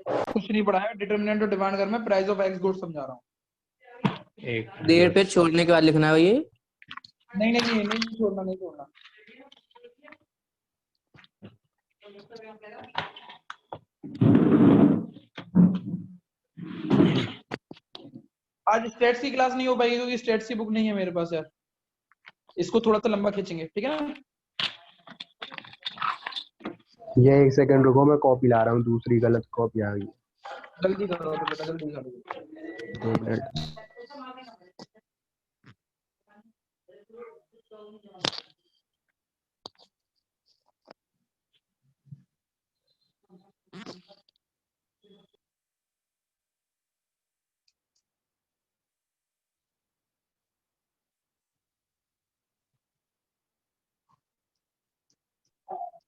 कुछ नहीं पढ़ा है, डिटरमिनेंट और डिमांड कर मैं प्राइस ऑफ एक्स गुड समझा रहा हूँ। एक डेढ़ पे छोड़ने के बाद लिखना है ये। नहीं नहीं नहीं नहीं छोड़ना, नहीं छोड़ना। आज स्टेट्स की क्लास नहीं हो पाएगी क्योंकि स्टेट्स की बुक नहीं है मेरे पास यार। इसको थोड़ा सा लंबा खींचेंगे, ठीक है ना? ये एक सेकंड रुको, मैं कॉपी ला रहा हूँ, दूसरी गलत कॉपी आ गई। जल्दी करो तो बेटा, जल्दी करो। 2 मिनट।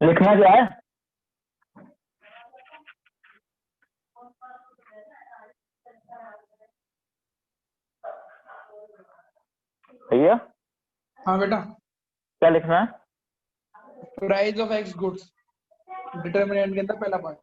लिखना क्या है? भैया हाँ बेटा, क्या लिखना है? Price of x goods, determinant के अंदर पहला पार्ट।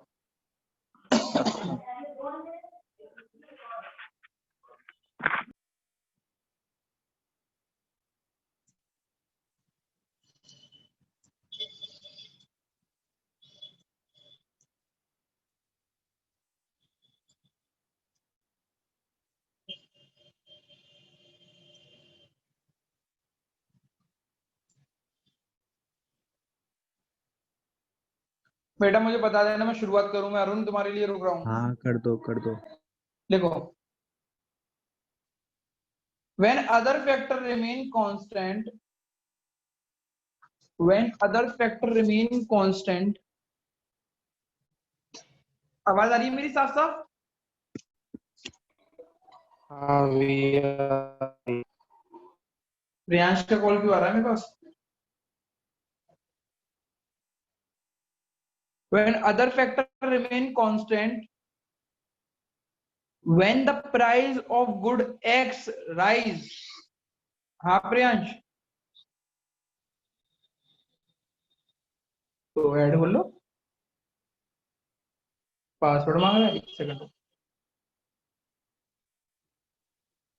बेटा मुझे बता देना, मैं शुरुआत करूं? मैं अरुण तुम्हारे लिए रुक रहा हूँ। हाँ कर दो कर दो। देखो, when other factor remain constant, when other factor remain constant, आवाज आ रही है मेरी साफ साफ? हाँ भैया। प्रियांश का कॉल क्यों आ रहा है मेरे पास? When other factor remain constant, when the price of good X rise, हाँ प्रियांश तो ऐड बोल लो। पासवर्ड मांग रहा है, एक सेकंड।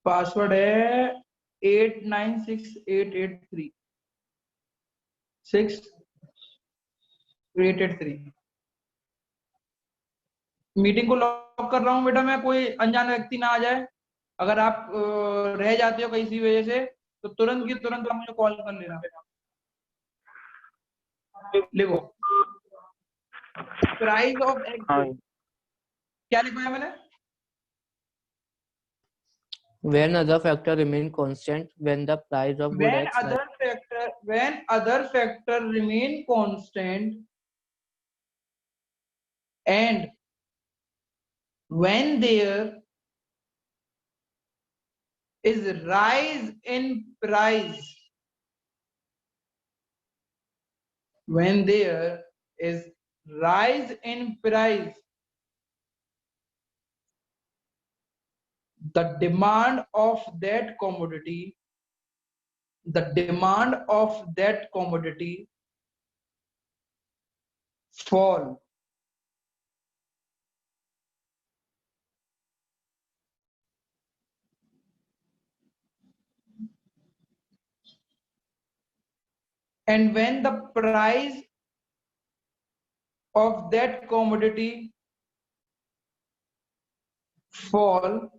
पासवर्ड है 896883 6883। मीटिंग को लॉक कर रहा हूँ बेटा मैं, कोई अनजान व्यक्ति ना आ जाए। अगर आप रह जाते हो किसी वजह से तो तुरंत की तुरंत आप मुझे कॉल कर लेना बेटा। लिखो, प्राइस ऑफ एक्स, क्या लिखा है मैंने? When other factor remain constant, when the price of good when X other factor remain constant and when there is rise in price, when there is rise in price, the demand of that commodity, the demand of that commodity fall. And when the price of that commodity fall,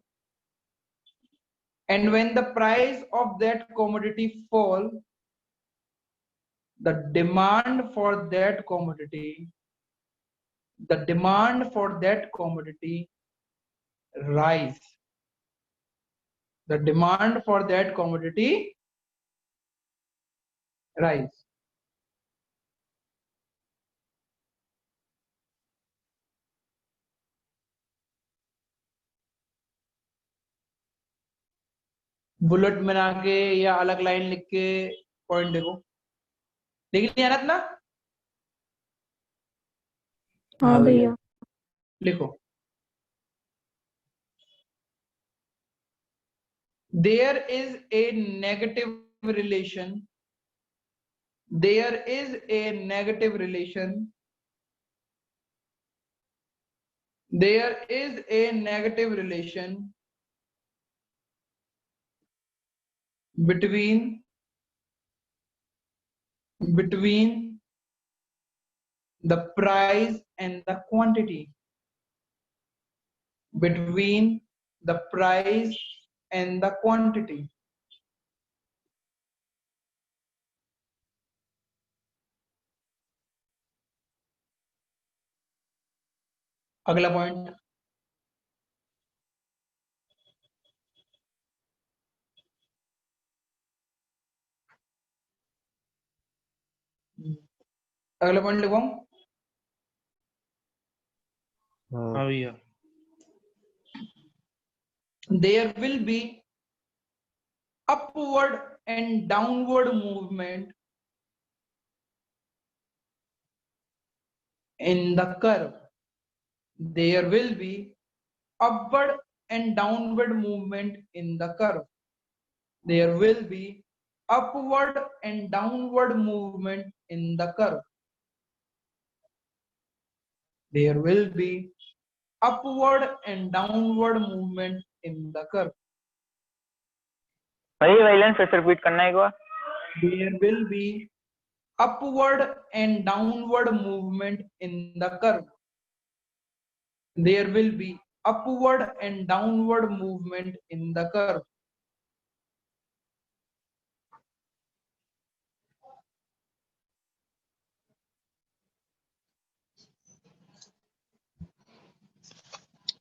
and when the price of that commodity fall, the demand for that commodity, the demand for that commodity rise. The demand for that commodity rise. Bullet बना के या अलग line लिख के point देखो, लिख लिया ना? हाँ भैया। लिखो, there is a negative relation, there is a negative relation there is a negative relation between the price and the quantity, between the price and the quantity. अगला पॉइंट, अगला पॉइंट लिखवाऊं? हाँ भैया There will be upward and downward movement in the curve. There will be upward and downward movement in the curve. There will be upward and downward movement in the curve. There will be upward and downward movement in the curve. भाई वाइलेंस फिर से repeat करना एक बार। There will be upward and downward movement in the curve. There will be upward and downward movement in the curve.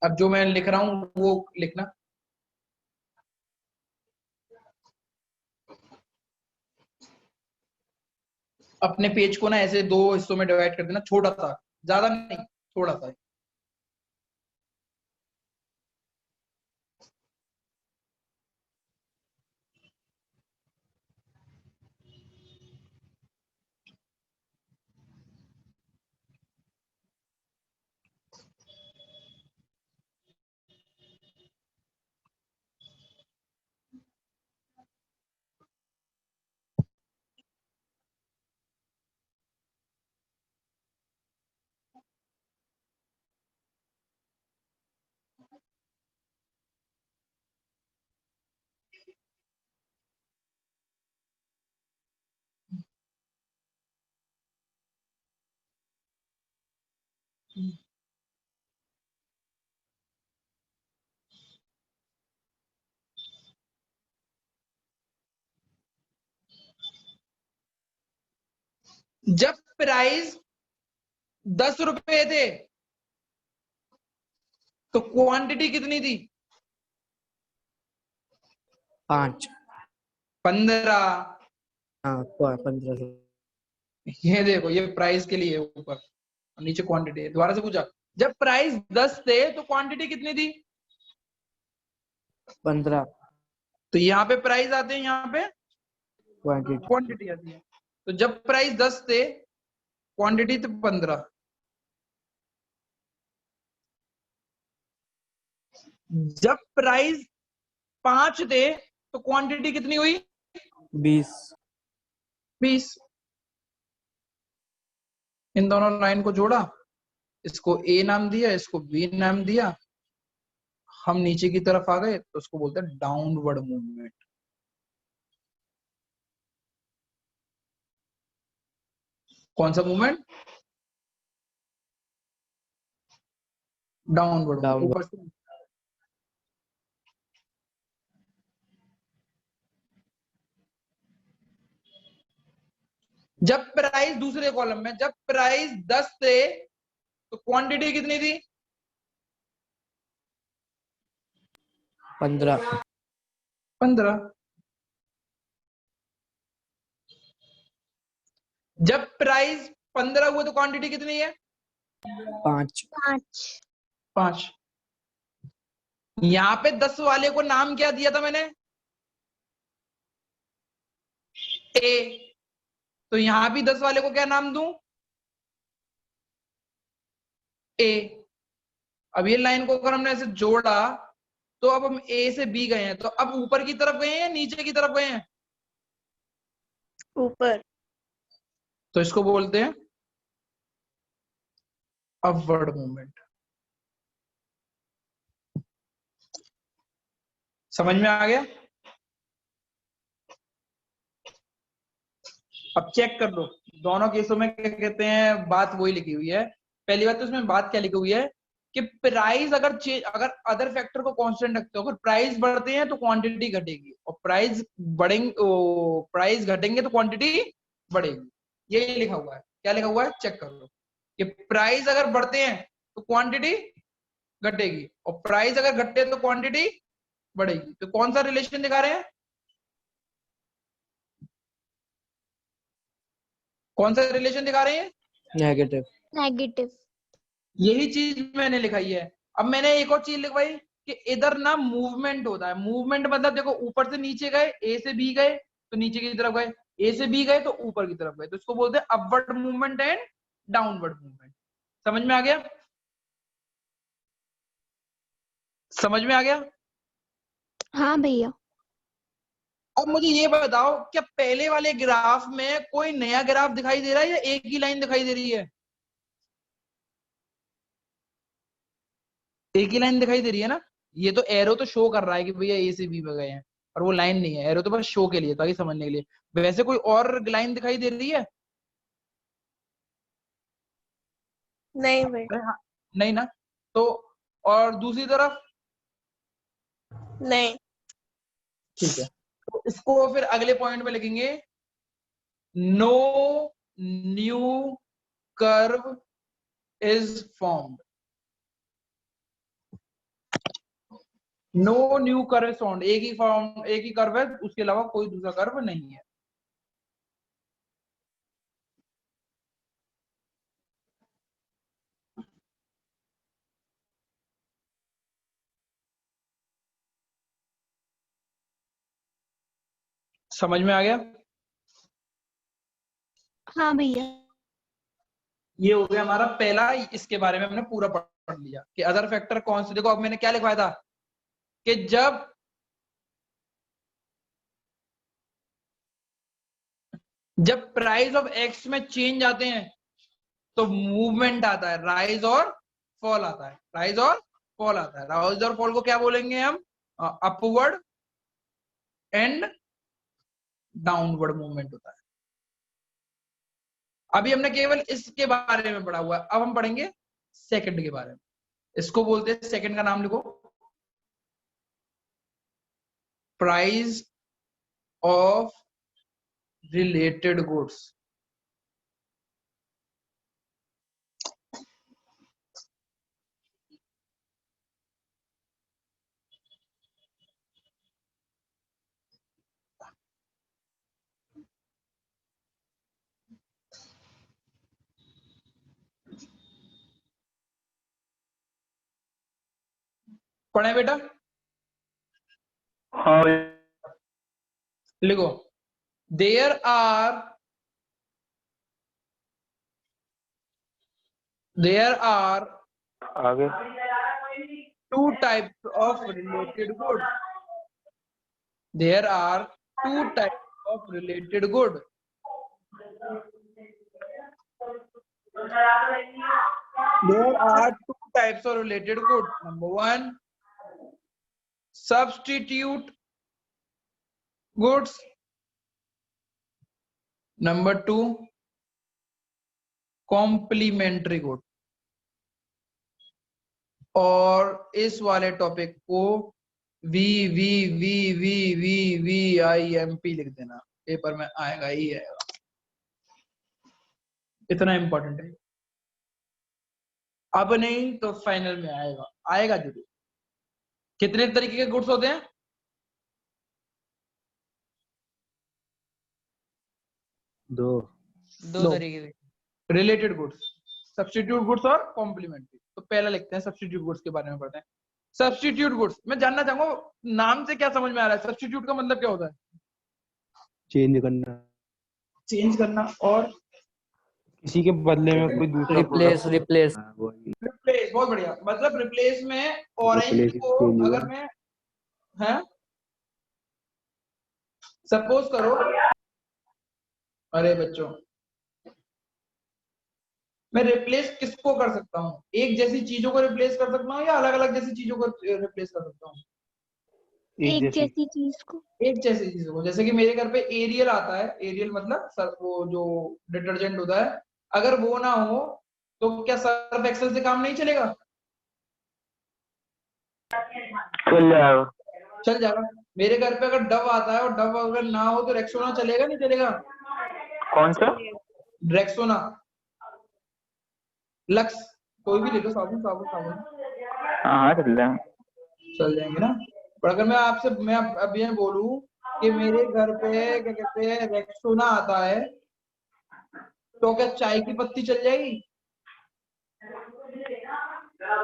अब जो मैं लिख रहा हूं वो लिखना। अपने पेज को ना ऐसे दो हिस्सों में डिवाइड कर देना, छोटा सा, ज्यादा नहीं, थोड़ा सा। जब प्राइस 10 रुपए थे तो क्वांटिटी कितनी थी? 5 15। हाँ 15। ये देखो, ये प्राइस के लिए ऊपर, नीचे क्वांटिटी है। दोबारा से पूछा, जब प्राइस 10 थे तो क्वांटिटी कितनी थी? 15 तो यहाँ पे प्राइस आते हैं, यहाँ पे क्वांटिटी। क्वांटिटी आती है। तो जब प्राइस 10 थे, क्वांटिटी तो 15। जब प्राइस 5 थे तो क्वांटिटी कितनी हुई? 20। इन दोनों लाइन को जोड़ा, इसको ए नाम दिया, इसको बी नाम दिया, हम नीचे की तरफ आ गए तो उसको बोलते हैं डाउनवर्ड मूवमेंट। कौन सा मूवमेंट? डाउनवर्ड। ऊपर से जब प्राइस, दूसरे कॉलम में, जब प्राइस 10 थे तो क्वांटिटी कितनी थी? 15। जब प्राइस 15 हुए तो क्वांटिटी कितनी है? 5। यहाँ पे 10 वाले को नाम क्या दिया था मैंने? ए। तो यहाँ भी 10 वाले को क्या नाम दूं? ए। अब ये लाइन को अगर हमने ऐसे जोड़ा तो अब हम ए से बी गए हैं, तो अब ऊपर की तरफ गए हैं या नीचे की तरफ गए हैं? ऊपर। तो इसको बोलते हैं अपवर्ड मूवमेंट। समझ में आ गया? अब चेक कर लो दोनों केसों में क्या कहते हैं, बात वही लिखी हुई है। पहली बात तो इसमें बात क्या लिखी हुई है कि प्राइस अगर अदर फैक्टर को कांस्टेंट रखते हो, अगर प्राइस बढ़ते हैं तो क्वांटिटी घटेगी, और प्राइस घटेंगे तो क्वांटिटी बढ़ेगी। यही लिखा हुआ है। क्या लिखा हुआ है चेक कर लो कि प्राइस अगर बढ़ते हैं तो क्वांटिटी घटेगी, और प्राइस अगर घटते हैं तो क्वांटिटी बढ़ेगी। तो कौन सा रिलेशन दिखा रहे हैं, कौन सा रिलेशन दिखा रहे हैं? नेगेटिव। नेगेटिव। यही चीज मैंने लिखाई है। अब मैंने एक और चीज लिखवाई कि इधर ना मूवमेंट होता है। मूवमेंट मतलब देखो, ऊपर से नीचे गए, ए से बी गए तो नीचे की तरफ गए, ए से बी गए तो ऊपर की तरफ गए, तो इसको बोलते हैं upward movement and downward movement. समझ में आ गया? समझ में आ गया? हाँ भैया। अब मुझे ये बताओ, क्या पहले वाले ग्राफ में कोई नया ग्राफ दिखाई दे रहा है या एक ही लाइन दिखाई दे रही है? एक ही लाइन दिखाई दे रही है ना। ये तो एरो तो शो कर रहा है कि भैया ए से बी में गए हैं, और वो लाइन नहीं है, एरो तो बस शो के लिए, ताकि समझने के लिए। वैसे कोई और लाइन दिखाई दे रही है? नहीं भाई। अरे हाँ, नहीं ना। तो और दूसरी तरफ? नहीं। ठीक है, तो इसको फिर अगले पॉइंट में लिखेंगे, no new curve is formed. No new curve formed, एक ही कर्व है, उसके अलावा कोई दूसरा कर्व नहीं है। समझ में आ गया? हाँ भैया। ये हो गया हमारा पहला। इसके बारे में हमने पूरा पढ़ लिया कि अदर फैक्टर कौन से। देखो अब मैंने क्या लिखवाया था कि जब प्राइस ऑफ एक्स में चेंज आते हैं तो मूवमेंट आता है, राइज और फॉल आता है, राइज और फॉल आता है। राइज और फॉल को क्या बोलेंगे हम? अपवर्ड एंड डाउनवर्ड मूवमेंट होता है। अभी हमने केवल इसके बारे में पढ़ा हुआ है, अब हम पढ़ेंगे सेकंड के बारे में। इसको बोलते हैं, सेकंड का नाम लिखो, प्राइस ऑफ रिलेटेड गुड्स। पढ़े बेटा? हाँ भाई। लिखो, देयर आर आगे। two types of related goods. There are two types of related good. There are two types of related good. Number one, substitute goods. Number two, complementary good. और इस वाले topic को VVVVVIMP लिख देना, paper में आएगा ही आएगा, इतना इंपॉर्टेंट है। अब नहीं तो फाइनल में आएगा, आएगा जरूर। कितने तरीके के गुड्स होते हैं? दो तरीके के। रिलेटेड गुड्स, सब्स्टिट्यूट गुड्स और कॉम्प्लीमेंट्री। तो पहला लिखते हैं, सब्स्टिट्यूट गुड्स के बारे में पढ़ते हैं। सब्स्टिट्यूट गुड्स, मैं जानना चाहूंगा नाम से क्या समझ में आ रहा है? सब्स्टिट्यूट का मतलब क्या होता है? चेंज करना, चेंज करना, और किसी के बदले में कोई दूसरा रिप्लेस रिप्लेस हाँ, वही रिप्लेस। बहुत बढ़िया। मतलब रिप्लेस में ऑरेंज रिप्लेस को चेंज हुआ। अगर मैं, है सपोज करो, अरे बच्चों, मैं रिप्लेस किसको कर सकता हूँ? एक जैसी चीजों को रिप्लेस कर सकता हूँ या अलग अलग जैसी चीजों को रिप्लेस कर सकता हूँ? एक जैसी जैसी चीज को। एक जैसी चीजों को, जैसे कि मेरे घर पे एरियल आता है, एरियल मतलब सर वो जो डिटर्जेंट होता है, अगर वो ना हो तो क्या सर्फ एक्सेल से काम नहीं चलेगा? चल जाएगा। चल जाएगा। मेरे घर पे अगर डव आता है और डव अगर ना हो तो रेक्सोना चलेगा नहीं चलेगा? कौन सा? रेक्सोना, लक्स, कोई भी ले लो, साबुन साबुन साबुन हाँ हाँ चल जाएगा। चल जाएंगे ना। पर अगर मैं अब ये बोलूं कि मेरे घर पे क्या कहते हैं रेक्सोना आता है, तो क्या चाय की पत्ती चल जाएगी?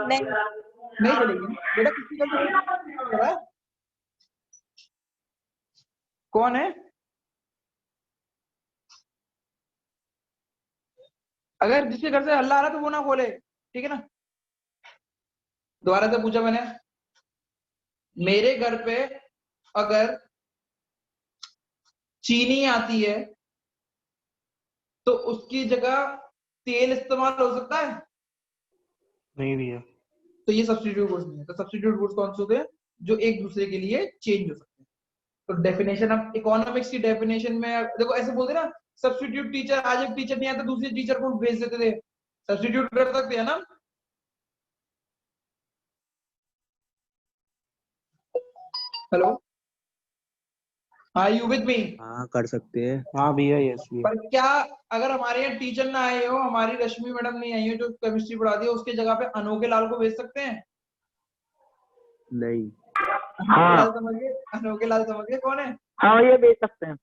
नहीं। नहीं चलेगी ना बेटा। किसकी गलती कर रहा है? कौन है? अगर जिसके घर से हल्ला आ रहा है तो वो ना खोले, ठीक है ना। दोबारा से पूछा मैंने, मेरे घर पे अगर चीनी आती है तो उसकी जगह तेल इस्तेमाल हो सकता है? नहीं भैया। तो ये सब्स्टिट्यूट गुड्स नहीं है। तो सब्स्टिट्यूट गुड्स कौन से होते हैं? जो एक दूसरे के लिए चेंज हो सकते हैं। तो डेफिनेशन, अब इकोनॉमिक्स की डेफिनेशन में देखो ऐसे बोलते ना, सब्स्टिट्यूट टीचर, आज एक टीचर नहीं आता दूसरे टीचर को भेज देते थे, सब्स्टिट्यूट कर सकते हैं ना। Hello, are you with me? हाँ कर सकते हैं। हाँ भैया यस भैया। पर क्या अगर हमारे यहाँ टीचर ना आए हो, हमारी रश्मि मैडम नहीं आई हो जो केमिस्ट्री पढ़ाती है, उसके जगह पे अनोखे लाल को भेज सकते हैं? नहीं। अनोखे लाल समझ गए? अनोखे लाल समझ गए कौन है? हाँ ये बेच सकते हैं।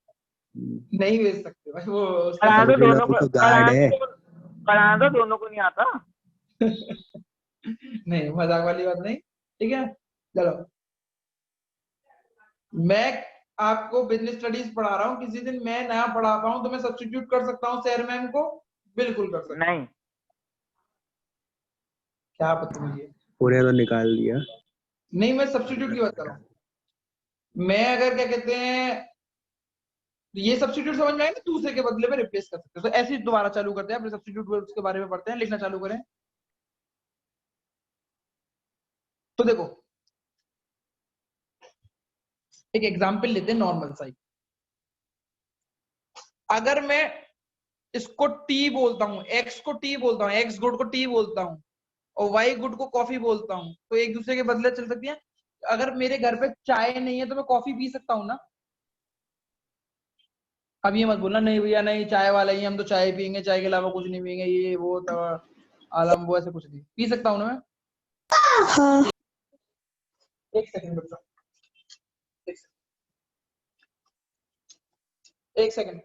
नहीं भेज सकते भाई, वो उसका कराना तो अनोखे दोनों लाल को, तो गार्ड है। कराना तो दोनों को नहीं आता। नहीं, मजाक वाली बात नहीं, ठीक है। चलो, मैं आपको बिजनेस स्टडीज पढ़ा रहा हूँ, किसी दिन मैं नया पढ़ा पाऊँ तो मैं सब्स्टिट्यूट कर सकता हूँ सर मैम को? बिल्कुल कर सकता हूँ। नहीं। क्या पता मुझे, उन्हें तो निकाल दिया। नहीं मैं सब्स्टिट्यूट की बात कर रहा हूँ। मैं अगर क्या कहते हैं, ये सब्स्टिट्यूट समझ में आया ना, दूसरे के बदले में रिप्लेस कर सकते हैं। तो ऐसे ही दोबारा चालू करते हैं, अपने सब्स्टिट्यूट वर्ड्स के बारे में पढ़ते हैं, लिखना चालू करें। तो देखो एक एग्जांपल लेते हैं नॉर्मल सा ही। अगर मैं इसको टी बोलता हूँ, एक्स को टी बोलता हूँ, एक्स गुड को टी बोलता हूँ, और वाई गुड को कॉफी बोलता हूँ, तो एक दूसरे के बदले चल सकती है। अगर मेरे घर पे चाय नहीं है तो मैं कॉफी पी सकता हूँ ना? अब ये मत बोलना नहीं भैया नहीं चाय वाला ही, हम तो चाय पियेंगे, चाय के अलावा कुछ नहीं पियेंगे, ये वो तो आलम वो, ऐसे कुछ नहीं पी सकता हूँ ना मैं? हाँ। एक सेकंड बच्चों, एक सेकंड।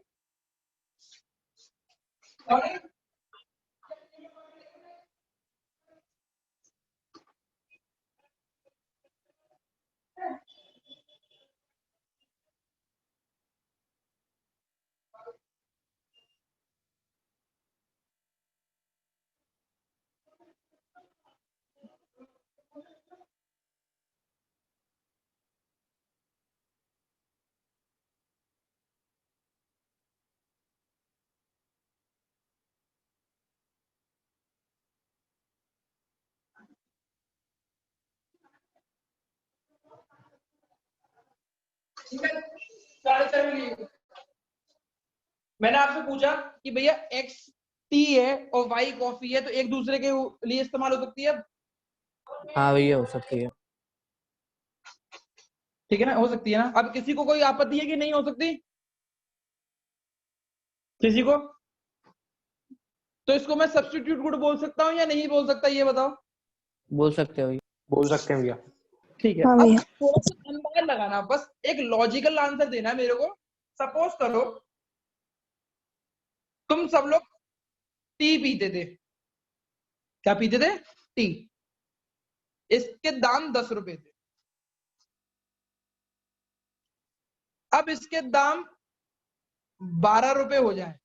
ठीक है, 4:30 मिली। मैंने आपसे पूछा कि भैया एक्स टी है और वाई कॉफी है, तो एक दूसरे के लिए इस्तेमाल हो सकती है? हाँ भैया हो सकती है। ठीक है ना, हो सकती है ना। अब किसी को कोई आपत्ति है कि नहीं हो सकती? किसी को? तो इसको मैं सब्स्टिट्यूट गुड बोल सकता हूँ या नहीं बोल सकता, ये बताओ। बोल सकते हो भैया। बोल सकते हैं भैया। ठीक है, हाँ अब भैया। थोड़ा सा अंदाज लगाना, बस एक लॉजिकल आंसर देना है मेरे को। सपोज करो तुम सब लोग टी पीते थे। क्या पीते थे? टी। इसके दाम 10 रुपए थे। अब इसके दाम 12 रुपए हो जाए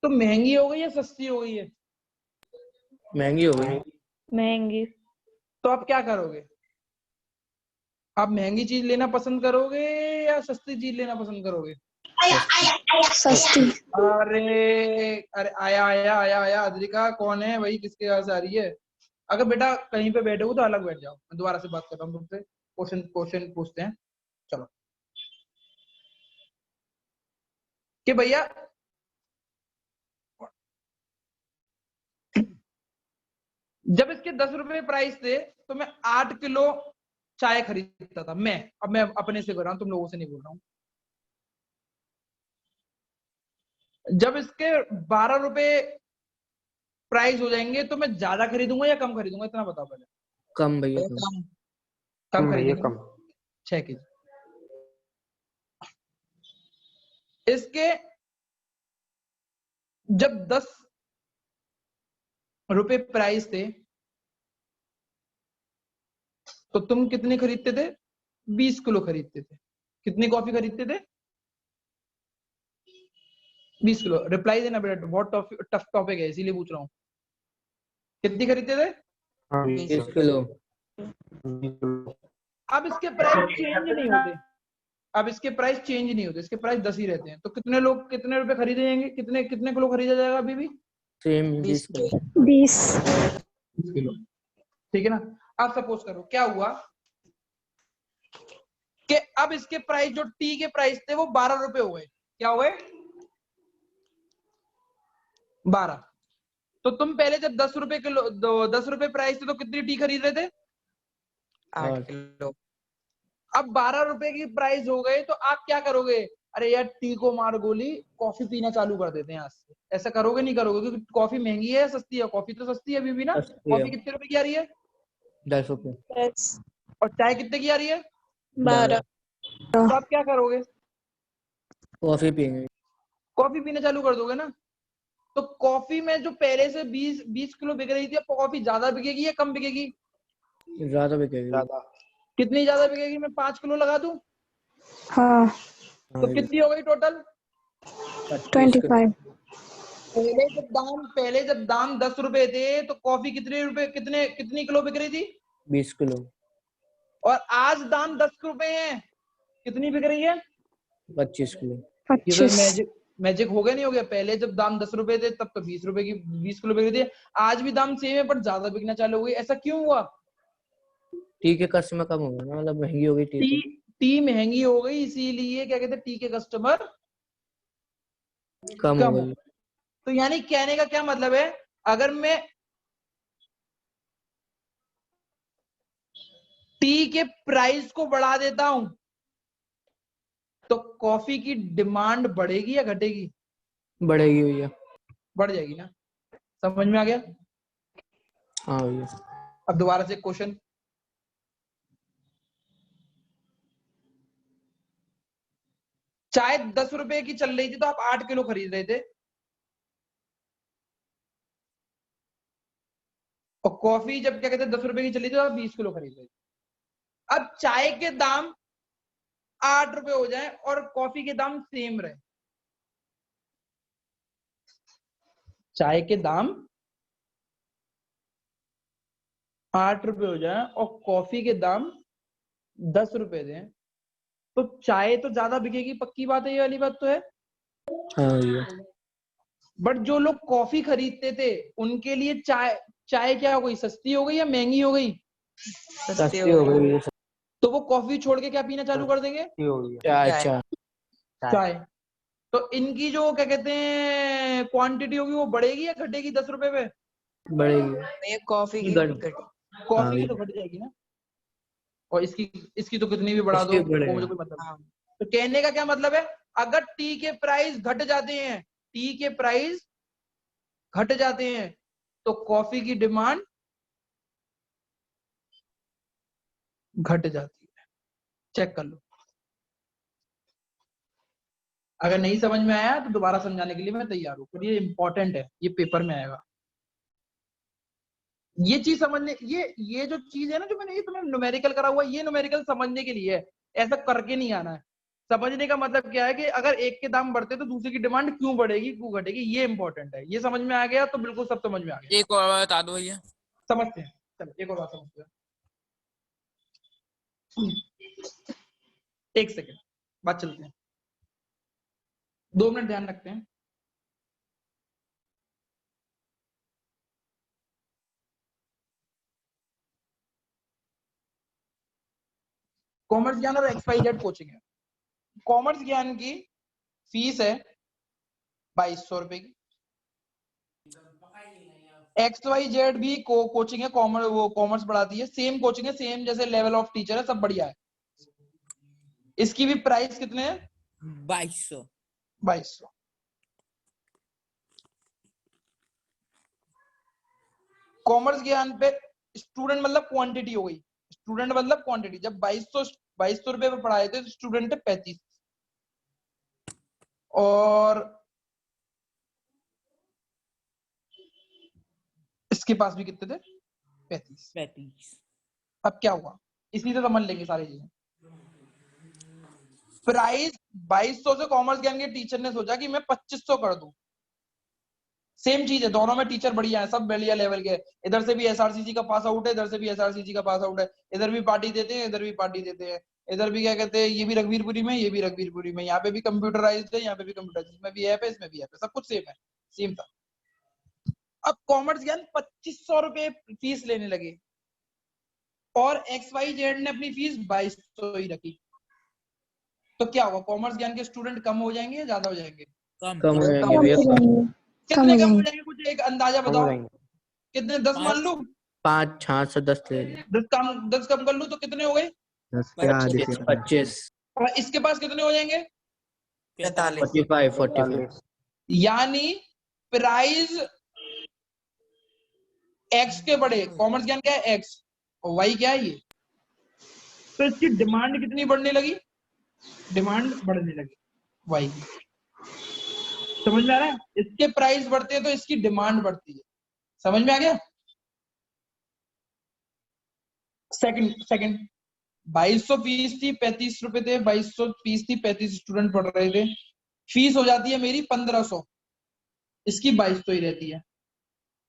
तो महंगी हो गई या सस्ती हो गई है? महंगी हो गई। महंगी। तो आप क्या करोगे? आप महंगी चीज लेना पसंद करोगे या सस्ती चीज लेना पसंद करोगे? सस्ती। अरे अरे, आया आया आया आया अद्रिका, कौन है भाई, किसके यहाँ से आ रही है? अगर बेटा कहीं पे बैठे हो तो अलग बैठ जाओ, मैं दोबारा से बात कर रहा हूँ तुमसे। क्वेश्चन क्वेश्चन पूछते हैं। चलो कि भैया जब इसके 10 रुपए प्राइस थे तो मैं 8 किलो चाय खरीदता था। अब मैं अपने से कर रहा हूं, तुम लोगों से नहीं बोल रहा हूं। जब इसके 12 रुपए प्राइस हो जाएंगे तो मैं ज्यादा खरीदूंगा या कम खरीदूंगा, इतना बताओ पहले। कम भैया कम। कम कम भैया खरीदेंगे कम। 6 केजी। इसके जब 10 रुपए प्राइस थे तो तुम कितने खरीदते थे? 20 किलो खरीदते थे। कितनी कॉफी खरीदते थे? 20 किलो। रिप्लाई देना बेटा, बहुत टफ टॉपिक है इसीलिए पूछ रहा हूँ। कितनी खरीदते थे? हाँ 20 किलो। 20 किलो। अब इसके प्राइस चेंज नहीं होते, अब इसके प्राइस चेंज नहीं होते, इसके प्राइस 10 ही रहते हैं। तो कितने लोग कितने रुपए खरीदे जाएंगे? कितने कितने किलो खरीदा जाएगा अभी भी? Same 20 kilo. 20। 20 किलो। ठीक है ना। अब सपोज करो क्या हुआ कि अब इसके प्राइस जो टी के प्राइस थे वो 12 रुपए हो गए। क्या हुए? 12। तो तुम पहले जब 10 रुपए किलो 10 रुपए प्राइस थे तो कितनी टी खरीद रहे थे? 8 किलो। अब 12 रुपए की प्राइस हो गए तो आप क्या करोगे? अरे यार टी को मार गोली, कॉफी पीना चालू कर देते हैं आज से। ऐसा करोगे नहीं करोगे? क्योंकि कॉफी महंगी है या सस्ती है? कॉफी तो सस्ती है अभी भी ना। सस्ती है। कॉफी कितने रुपए की आ रही है? 10 रुपए। 10। और चाय कितने की आ रही है? 12। तो आप क्या करोगे? कॉफी पियेंगे। कॉफी पीना चालू कर दोगे ना। तो कॉफी में जो पहले से 20 किलो बिक रही थी, अब कॉफी ज्यादा बिकेगी या कम बिकेगी? ज्यादा बिकेगी। ज्यादा। कितनी ज्यादा बिकेगी? मैं 5 किलो लगा दूं हाँ तो कितनी हो गई टोटल? 25। पहले जब दाम 10 रुपए थे तो कॉफी कितने रुपए कितनी किलो बिक रही थी? 20 किलो। और आज दाम 10 रुपए है, कितनी बिक रही है? 25 किलो। ये तो 25। मैजिक मैजिक हो गया नहीं हो गया? पहले जब दाम 10 रुपए थे तब तो 20 रुपए की 20 किलो बिक रही थी। आज भी दाम सेम है पर ज्यादा बिकना चालू हो गई। ऐसा क्यों हुआ? टी के कस्टमर कम हो गए ना, मतलब महंगी हो गई टी टी तो। टी महंगी हो गई इसीलिए क्या कहते हैं, टी के कस्टमर कम हो कम हो गई। गए। तो यानी कहने का क्या मतलब है, अगर मैं टी के प्राइस को बढ़ा देता हूं तो कॉफी की डिमांड बढ़ेगी या घटेगी? बढ़ेगी भैया। बढ़ जाएगी ना। समझ में आ गया? हाँ भैया। अब दोबारा से क्वेश्चन। चाय 10 रुपए की चल रही थी तो आप 8 किलो खरीद रहे थे, और कॉफी जब क्या कहते हैं 10 रुपए की चली थी तो आप 20 किलो खरीद रहे थे। अब चाय के दाम 8 रुपए हो जाए और कॉफी के दाम सेम रहे, चाय के दाम 8 रुपए हो जाए और कॉफी के दाम 10 रुपए दें, तो चाय तो ज्यादा बिकेगी, पक्की बात है, ये वाली बात तो है। हाँ भैया। बट जो लोग कॉफी खरीदते थे उनके लिए चाय चाय क्या हो गई? सस्ती हो गई या महंगी हो गई? सस्ती हो गई भैया। तो वो कॉफी छोड़ के क्या पीना चालू कर देंगे? सस्ती हो गई है। चाय चाय। चाय। तो इनकी जो क्या कहते हैं क्वांटिटी होगी वो बढ़ेगी या घटेगी 10 रुपए पे? बढ़ेगी। कॉफी की कॉफी की हाँ तो घट जाएगी ना। और इसकी इसकी तो कितनी भी बढ़ा दो इसकी वो मुझे बढ़ेगा। कोई मतलब नहीं। तो कहने का क्या मतलब है, अगर टी के प्राइस घट जाते हैं, टी के प्राइस घट जाते हैं तो कॉफी की डिमांड घट जाती है। चेक कर लो। अगर नहीं समझ में आया तो दोबारा समझाने के लिए मैं तैयार हूं, पर ये इंपॉर्टेंट है, ये पेपर में आएगा। ये चीज समझने, ये जो चीज है ना जो मैंने ये तुम्हें न्यूमेरिकल करा हुआ है, ये न्यूमेरिकल समझने के लिए है, ऐसा करके नहीं आना है। समझने का मतलब क्या है कि अगर एक के दाम बढ़ते तो दूसरे की डिमांड क्यों बढ़ेगी क्यों घटेगी, ये इंपॉर्टेंट है। ये समझ में आ गया तो बिल्कुल सब समझ में आ गया। एक और बात बता दो भैया। समझते हैं, चलो एक और बात समझते हैं। एक सेकेंड, बात चलते हैं, 2 मिनट ध्यान रखते हैं। कॉमर्स ज्ञान और XYZ कोचिंग है। कॉमर्स ज्ञान की फीस है 2200 रुपए की। XYZ भी कोचिंग है, कॉमर्स पढ़ाती है, सेम कोचिंग है, सेम जैसे लेवल ऑफ टीचर है, सब बढ़िया है। इसकी भी प्राइस कितने है? 2200। 2200। कॉमर्स ज्ञान पे स्टूडेंट मतलब क्वांटिटी हो गई, स्टूडेंट मतलब क्वांटिटी। जब 2200 रुपए पे पढ़ाए थे तो स्टूडेंट है 35, और इसके पास भी कितने थे? 35। अब क्या हुआ, इसी से समझ लेंगे सारी चीजें। प्राइस 2200 से कॉमर्स ज्ञान के टीचर ने सोचा कि मैं 2500 कर दूं। सेम चीज है, दोनों में टीचर बढ़िया है, सब बढ़िया लेवल के। इधर से भी SRCC का पास आउट है, इधर से भी SRCC का पास आउट है, इधर भी पार्टी देते हैं, इधर भी पार्टी देते हैं, इधर भी क्या कहते हैं, ये भी रघुवीरपुरी में, ये भी रघुवीरपुरी में, यहाँ पे भी कंप्यूटराइज्ड है, यहाँ पे भी कंप्यूटराइज्ड, इसमें भी ऐप है, इसमें भी ऐप है, सब कुछ सेम है, सेम था। अब कॉमर्स ज्ञान 2500 रुपए फीस लेने लगे और XYZ ने अपनी फीस 2200 ही रखी। तो क्या होगा, कॉमर्स ज्ञान के स्टूडेंट कम हो जाएंगे या ज्यादा हो जाएंगे? कम हो जाएंगे भैया। कितने कम हो जाएंगे, कुछ एक अंदाजा कम हो बताओ। जाएंगे। कितने? 10 मान लूं? 5 6 से 10 ले लो। 10 कम कर लूं तो कितने हो गए? 10 के आधे से 25 और इसके पास कितने हो जाएंगे? 45 यानी प्राइस एक्स के बड़े, कॉमर्स ज्ञान क्या है? एक्स, और वाई क्या है? ये। तो इसकी डिमांड कितनी बढ़ने लगी? डिमांड बढ़ने लगी वाई की। समझ में आ रहा है? इसके प्राइस बढ़ते हैं तो इसकी डिमांड बढ़ती है। समझ में आ गया? सेकंड 2200 फीस थी, 35 रुपए थे, 2200 फीस थी, 35 स्टूडेंट पढ़ रहे थे, फीस हो जाती है मेरी 1500, इसकी 2200 ही रहती है।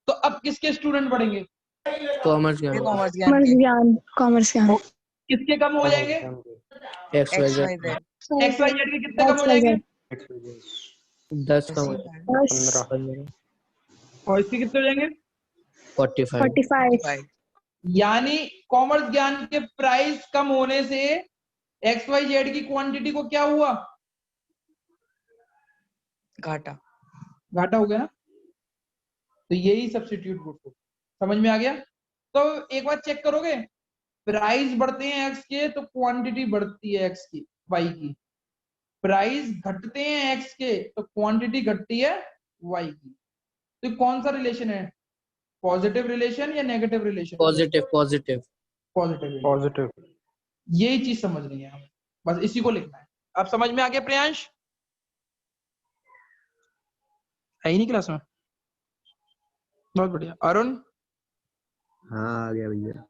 तो अब किसके स्टूडेंट पढ़ेंगे? कॉमर्स ज्ञान कॉमर्स ज्ञान किसके कम हो जाएंगे? XYZ XYZ के कितने कम हो जाएंगे? 10 कम हो जाएंगे। 15 और इसके कितने हो जाएंगे? 45 45 यानी कॉमर्स ज्ञान के प्राइस कम होने से XYZ की क्वांटिटी को क्या हुआ? घाटा हो गया ना। तो यही सब्स्टिट्यूट गुड को समझ में आ गया। तो एक बार चेक करोगे, प्राइस बढ़ते हैं एक्स के तो क्वांटिटी बढ़ती है एक्स की, वाई की। प्राइस घटते हैं एक्स के तो क्वांटिटी घटती है वाई की। तो कौन सा रिलेशन है? पॉजिटिव रिलेशन या नेगेटिव रिलेशन? Positive positive. यही चीज समझनी है हमें, बस इसी को लिखना है। अब समझ में आ गया प्रियांश? है ही नहीं क्लास में? बहुत बढ़िया। अरुण हाँ आ गया भैया।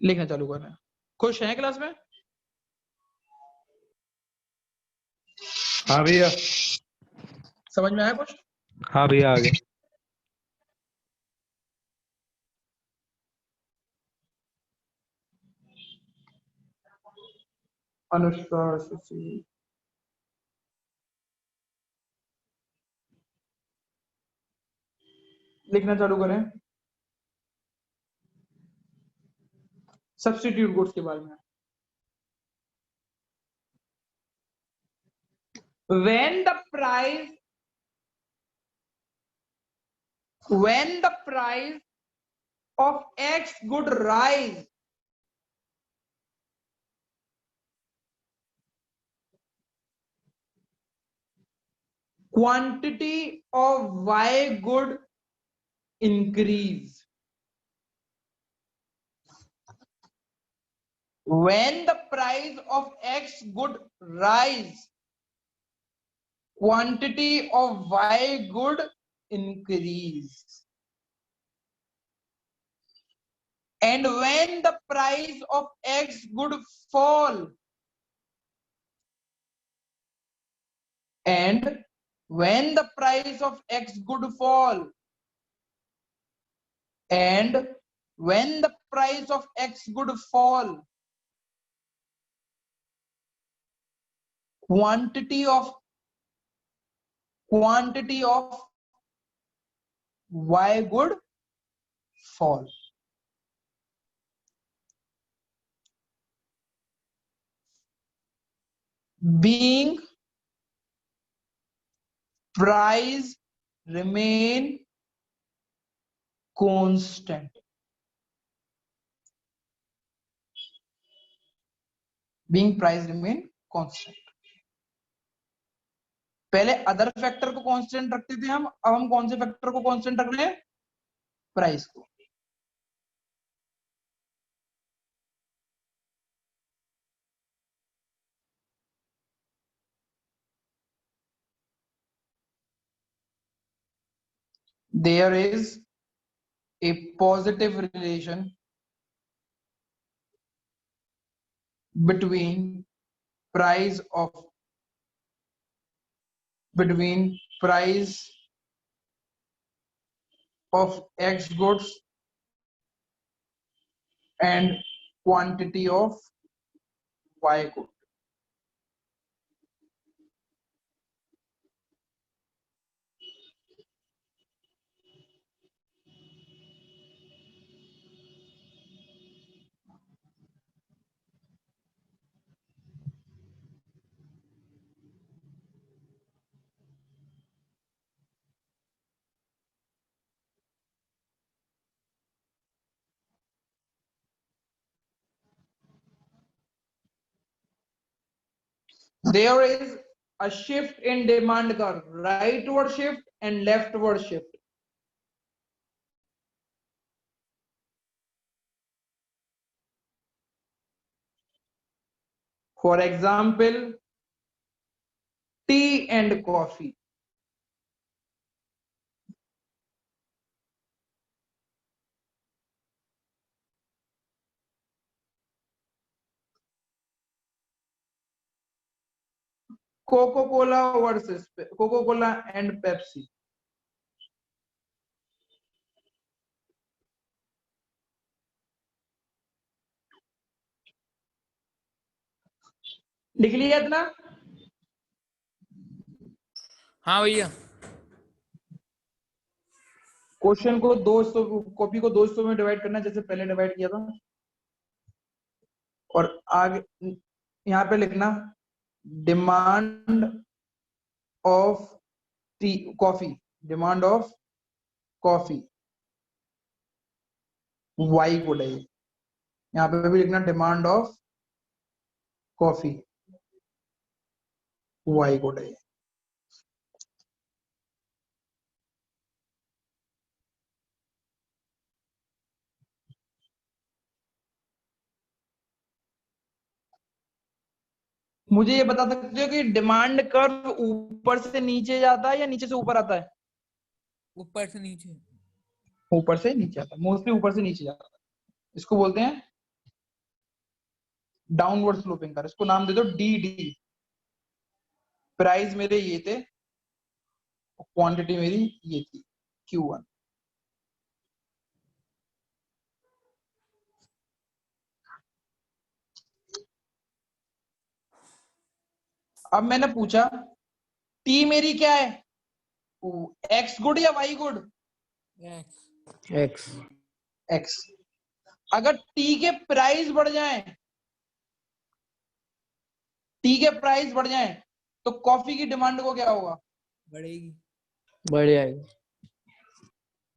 लिखना चालू करना है। खुश हैं क्लास में? हाँ भैया। समझ में आया कुछ? हाँ भैया आ गया। अनुष्का, शशि, लिखना चालू करें। सब्स्टिट्यूट गुड्स के बारे में। when the price of X good rise, quantity of Y good increase. When the price of X good rise, quantity of Y good increase. And when the price of X good fall, and when the price of X good fall, and when the price of X good fall, quantity of Y good fall. being price remain constant. Being price remain constant. पहले other factor को constant रखते थे हम, अब हम कौन से factor को कांस्टेंट रख रहे हैं? प्राइस को. There is a positive relation between price of X goods and quantity of Y good. There is a shift in demand curve, rightward shift and leftward shift. For example, tea and coffee. Coca-Cola versus Coca-Cola and Pepsi. लिख लिया इतना? हाँ भैया। Question को 200 copy को 200 में divide करना जैसे पहले डिवाइड किया था, और आगे यहाँ पे लिखना demand of tea coffee, demand of coffee y को ले, यहाँ पे भी लिखना डिमांड ऑफ कॉफी वाई को ले. मुझे ये बता सकते हो कि डिमांड कर्व ऊपर से नीचे जाता है या नीचे से ऊपर आता है? ऊपर से नीचे। ऊपर से नीचे आता है, मोस्टली ऊपर से नीचे जाता है. इसको बोलते हैं डाउनवर्ड स्लोपिंग कर्व. इसको नाम दे दो डी. प्राइस मेरे ये थे, क्वांटिटी मेरी ये थी Q1. अब मैंने पूछा टी मेरी क्या है, एक्स गुड या वाई गुड? एक्स. अगर टी के प्राइस बढ़ जाएं, टी के प्राइस बढ़ जाएं तो कॉफी की डिमांड को क्या होगा? बढ़ेगी। बढ़ जाएगी.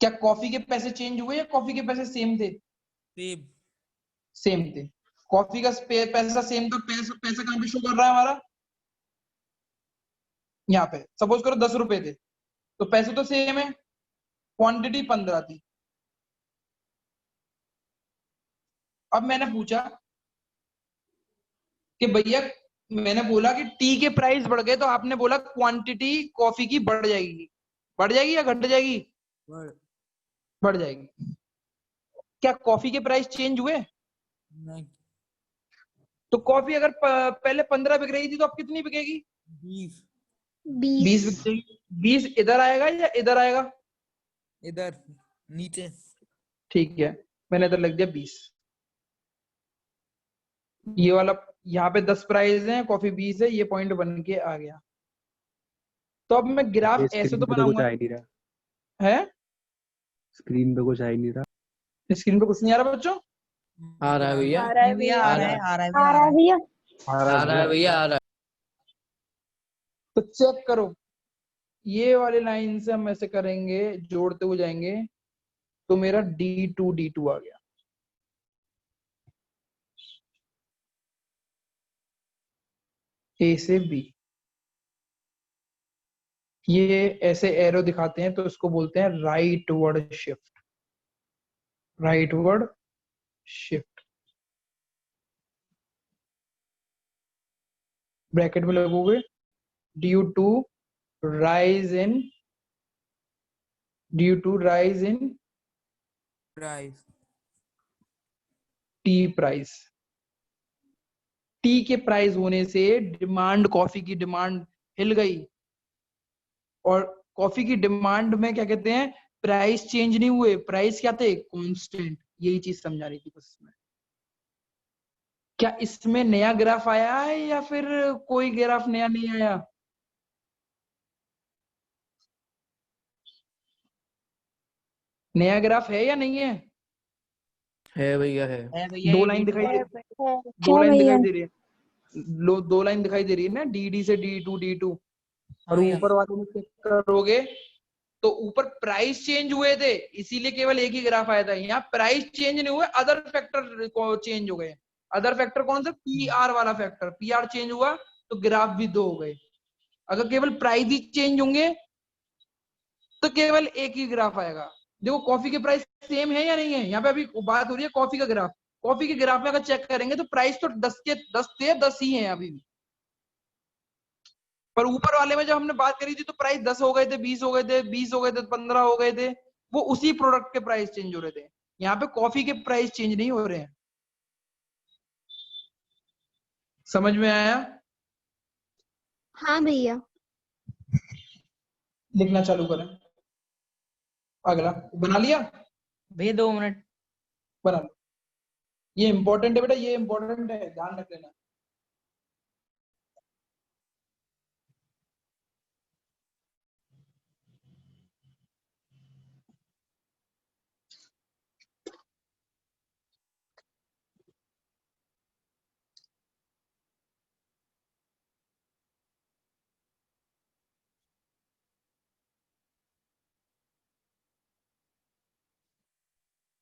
क्या कॉफी के पैसे चेंज हुए या कॉफी के पैसे सेम थे? सेम थे. कॉफी का पैसा सेम, तो पैसा कहां पे शो कर रहा है हमारा? यहाँ पे. सपोज करो 10 रुपए थे तो पैसे तो सेम है, क्वांटिटी 15 थी. अब मैंने पूछा कि भैया, मैंने बोला कि टी के प्राइस बढ़ गए तो आपने बोला क्वांटिटी कॉफी की बढ़ जाएगी. बढ़ जाएगी या घट जाएगी? बढ़ जाएगी. क्या कॉफी के प्राइस चेंज हुए? नहीं। तो कॉफी अगर पहले 15 बिक रही थी तो अब कितनी बिकेगी? 20 बिक जाएगी. 20 इधर आएगा या इधर आएगा? इधर नीचे। ठीक है, मैंने इधर लिख दिया 20. ये वाला यहाँ पे 10 प्राइस है, कॉफी 20 है, ये पॉइंट बन के आ गया. तो अब मैं ग्राफ ऐसे तो बनाऊंगा. है स्क्रीन पे कुछ आ ही नहीं रहा. स्क्रीन पे कुछ नहीं आ रहा बच्चों? आ रहा है भैया. आ रहा है भैया. आ रहा है भैया. आ रहा है. तो चेक करो, ये वाली लाइन से हम ऐसे करेंगे, जोड़ते हुए जाएंगे, तो मेरा D2 आ गया। ए से बी, ये ऐसे एरो दिखाते हैं तो इसको बोलते हैं rightward shift. Rightward shift bracket में लगोगे, due to rise in price. Tea price. Tea के प्राइस होने से डिमांड, कॉफी की डिमांड हिल गई, और कॉफी की डिमांड में क्या कहते हैं, प्राइस चेंज नहीं हुए, प्राइस क्या थे, कांस्टेंट। यही चीज समझा रही थी बस इसमें। क्या इसमें नया ग्राफ आया है या फिर कोई ग्राफ नया नहीं आया? नया ग्राफ है या नहीं है? भैया है। दो लाइन दिखाई दे रही है, दो है लाइन भैया। दिखाई दे रही है, दो लाइन दिखाई दे रही है ना, डी से D2 और हाँ भैया। ऊपर वाले में चेक करोगे तो ऊपर प्राइस चेंज हुए थे, इसीलिए केवल एक ही ग्राफ आया था। यहाँ प्राइस चेंज नहीं हुए, अदर फैक्टर चेंज हो गए। अदर फैक्टर कौन सा, PR वाला फैक्टर, PR चेंज हुआ तो ग्राफ भी दो हो गए। अगर केवल प्राइस ही चेंज होंगे तो केवल एक ही ग्राफ आएगा। देखो कॉफी के प्राइस सेम है या नहीं है, यहाँ पे अभी बात हो रही है कॉफी का ग्राफ। कॉफी के ग्राफ में अगर चेक करेंगे तो प्राइस तो 10 के 10 थे, 10 ही है अभी भी। पर ऊपर वाले में जब हमने बात करी थी तो प्राइस 10 हो गए थे, 20 हो गए थे, 20 हो गए थे, 15 हो गए थे। वो उसी प्रोडक्ट के प्राइस चेंज हो रहे थे। यहाँ पे कॉफी के प्राइस चेंज नहीं हो रहे हैं। समझ में आया? हाँ भैया। लिखना चालू करें। अगला बना लिया? भैया 2 मिनट। बना लो। ये इंपॉर्टेंट है बेटा, ये इंपॉर्टेंट है, ध्यान रख लेना।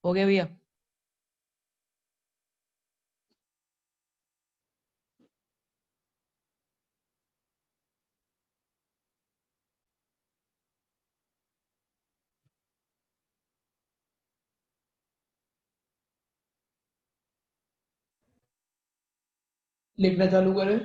हो गया भैया। लिखना चालू करें।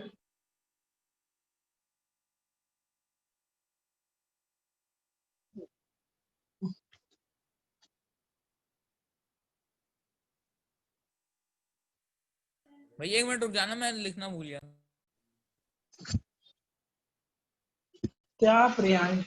भैया 1 मिनट रुक जाना, मैं लिखना भूल गया। क्या प्रियांश?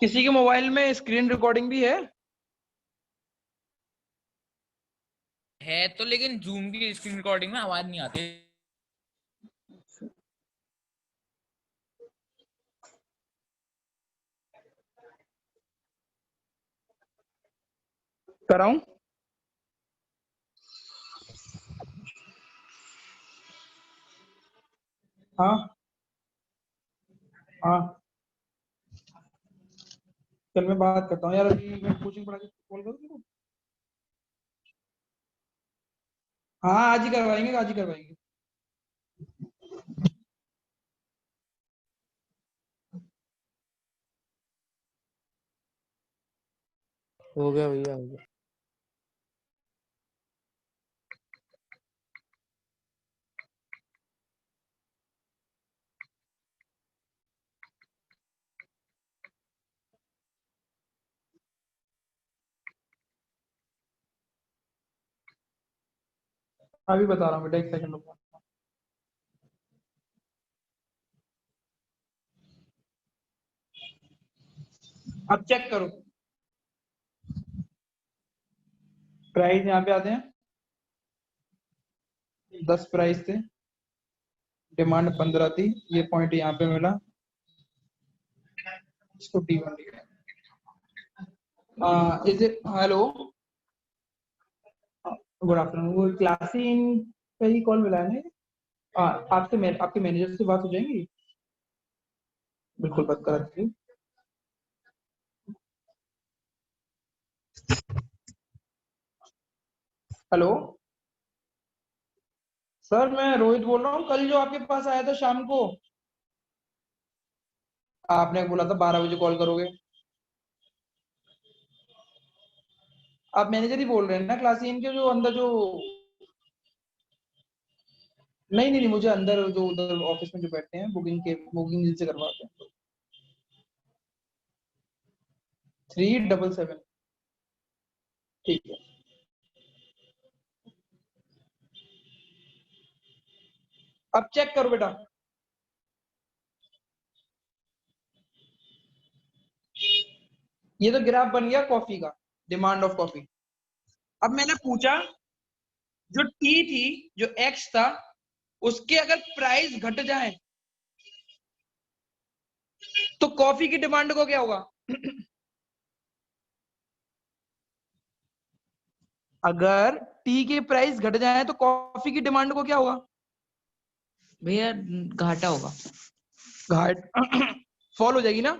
किसी के मोबाइल में स्क्रीन रिकॉर्डिंग भी है तो, लेकिन जूम की स्क्रीन रिकॉर्डिंग में आवाज नहीं आती। कराऊं? हाँ हाँ, कल मैं बात करता हूँ यार, अभी मैं कोचिंग पढ़ा के कॉल करूँ तुमको? हाँ आज ही करवाएंगे, आज ही करवाएंगे। हो गया भैया, हो गया। अभी बता रहा हूँ बेटा, 1 सेकंड रुको। अब चेक करो, प्राइस यहाँ पे आते हैं, 10 प्राइस थे, डिमांड 15 थी, ये पॉइंट यहाँ पे मिला, इसको D1 लिया। Is it, hello, good afternoon, वो क्लासिन पे ही कॉल मिला है ना? आपसे आपके मैनेजर से बात हो जाएंगी? बिल्कुल बात करा दीजिए। हेलो सर, मैं रोहित बोल रहा हूँ। कल जो आपके पास आया था शाम को, आपने बोला था 12 बजे कॉल करोगे। आप मैनेजर ही बोल रहे हैं ना क्लासिन के, जो अंदर जो, नहीं नहीं नहीं, मुझे अंदर जो उधर ऑफिस में जो बैठते हैं, बुकिंग जिनसे करवाते हैं। 377, ठीक है। अब चेक करो बेटा, ये तो ग्राफ बन गया कॉफी का, डिमांड ऑफ कॉफी। अब मैंने पूछा, जो टी थी, जो एक्स था, उसके अगर प्राइस घट जाए तो कॉफी की डिमांड को क्या होगा? अगर टी के प्राइस घट जाए तो कॉफी की डिमांड को क्या होगा? भैया घाटा होगा। घाट फॉल हो जाएगी ना?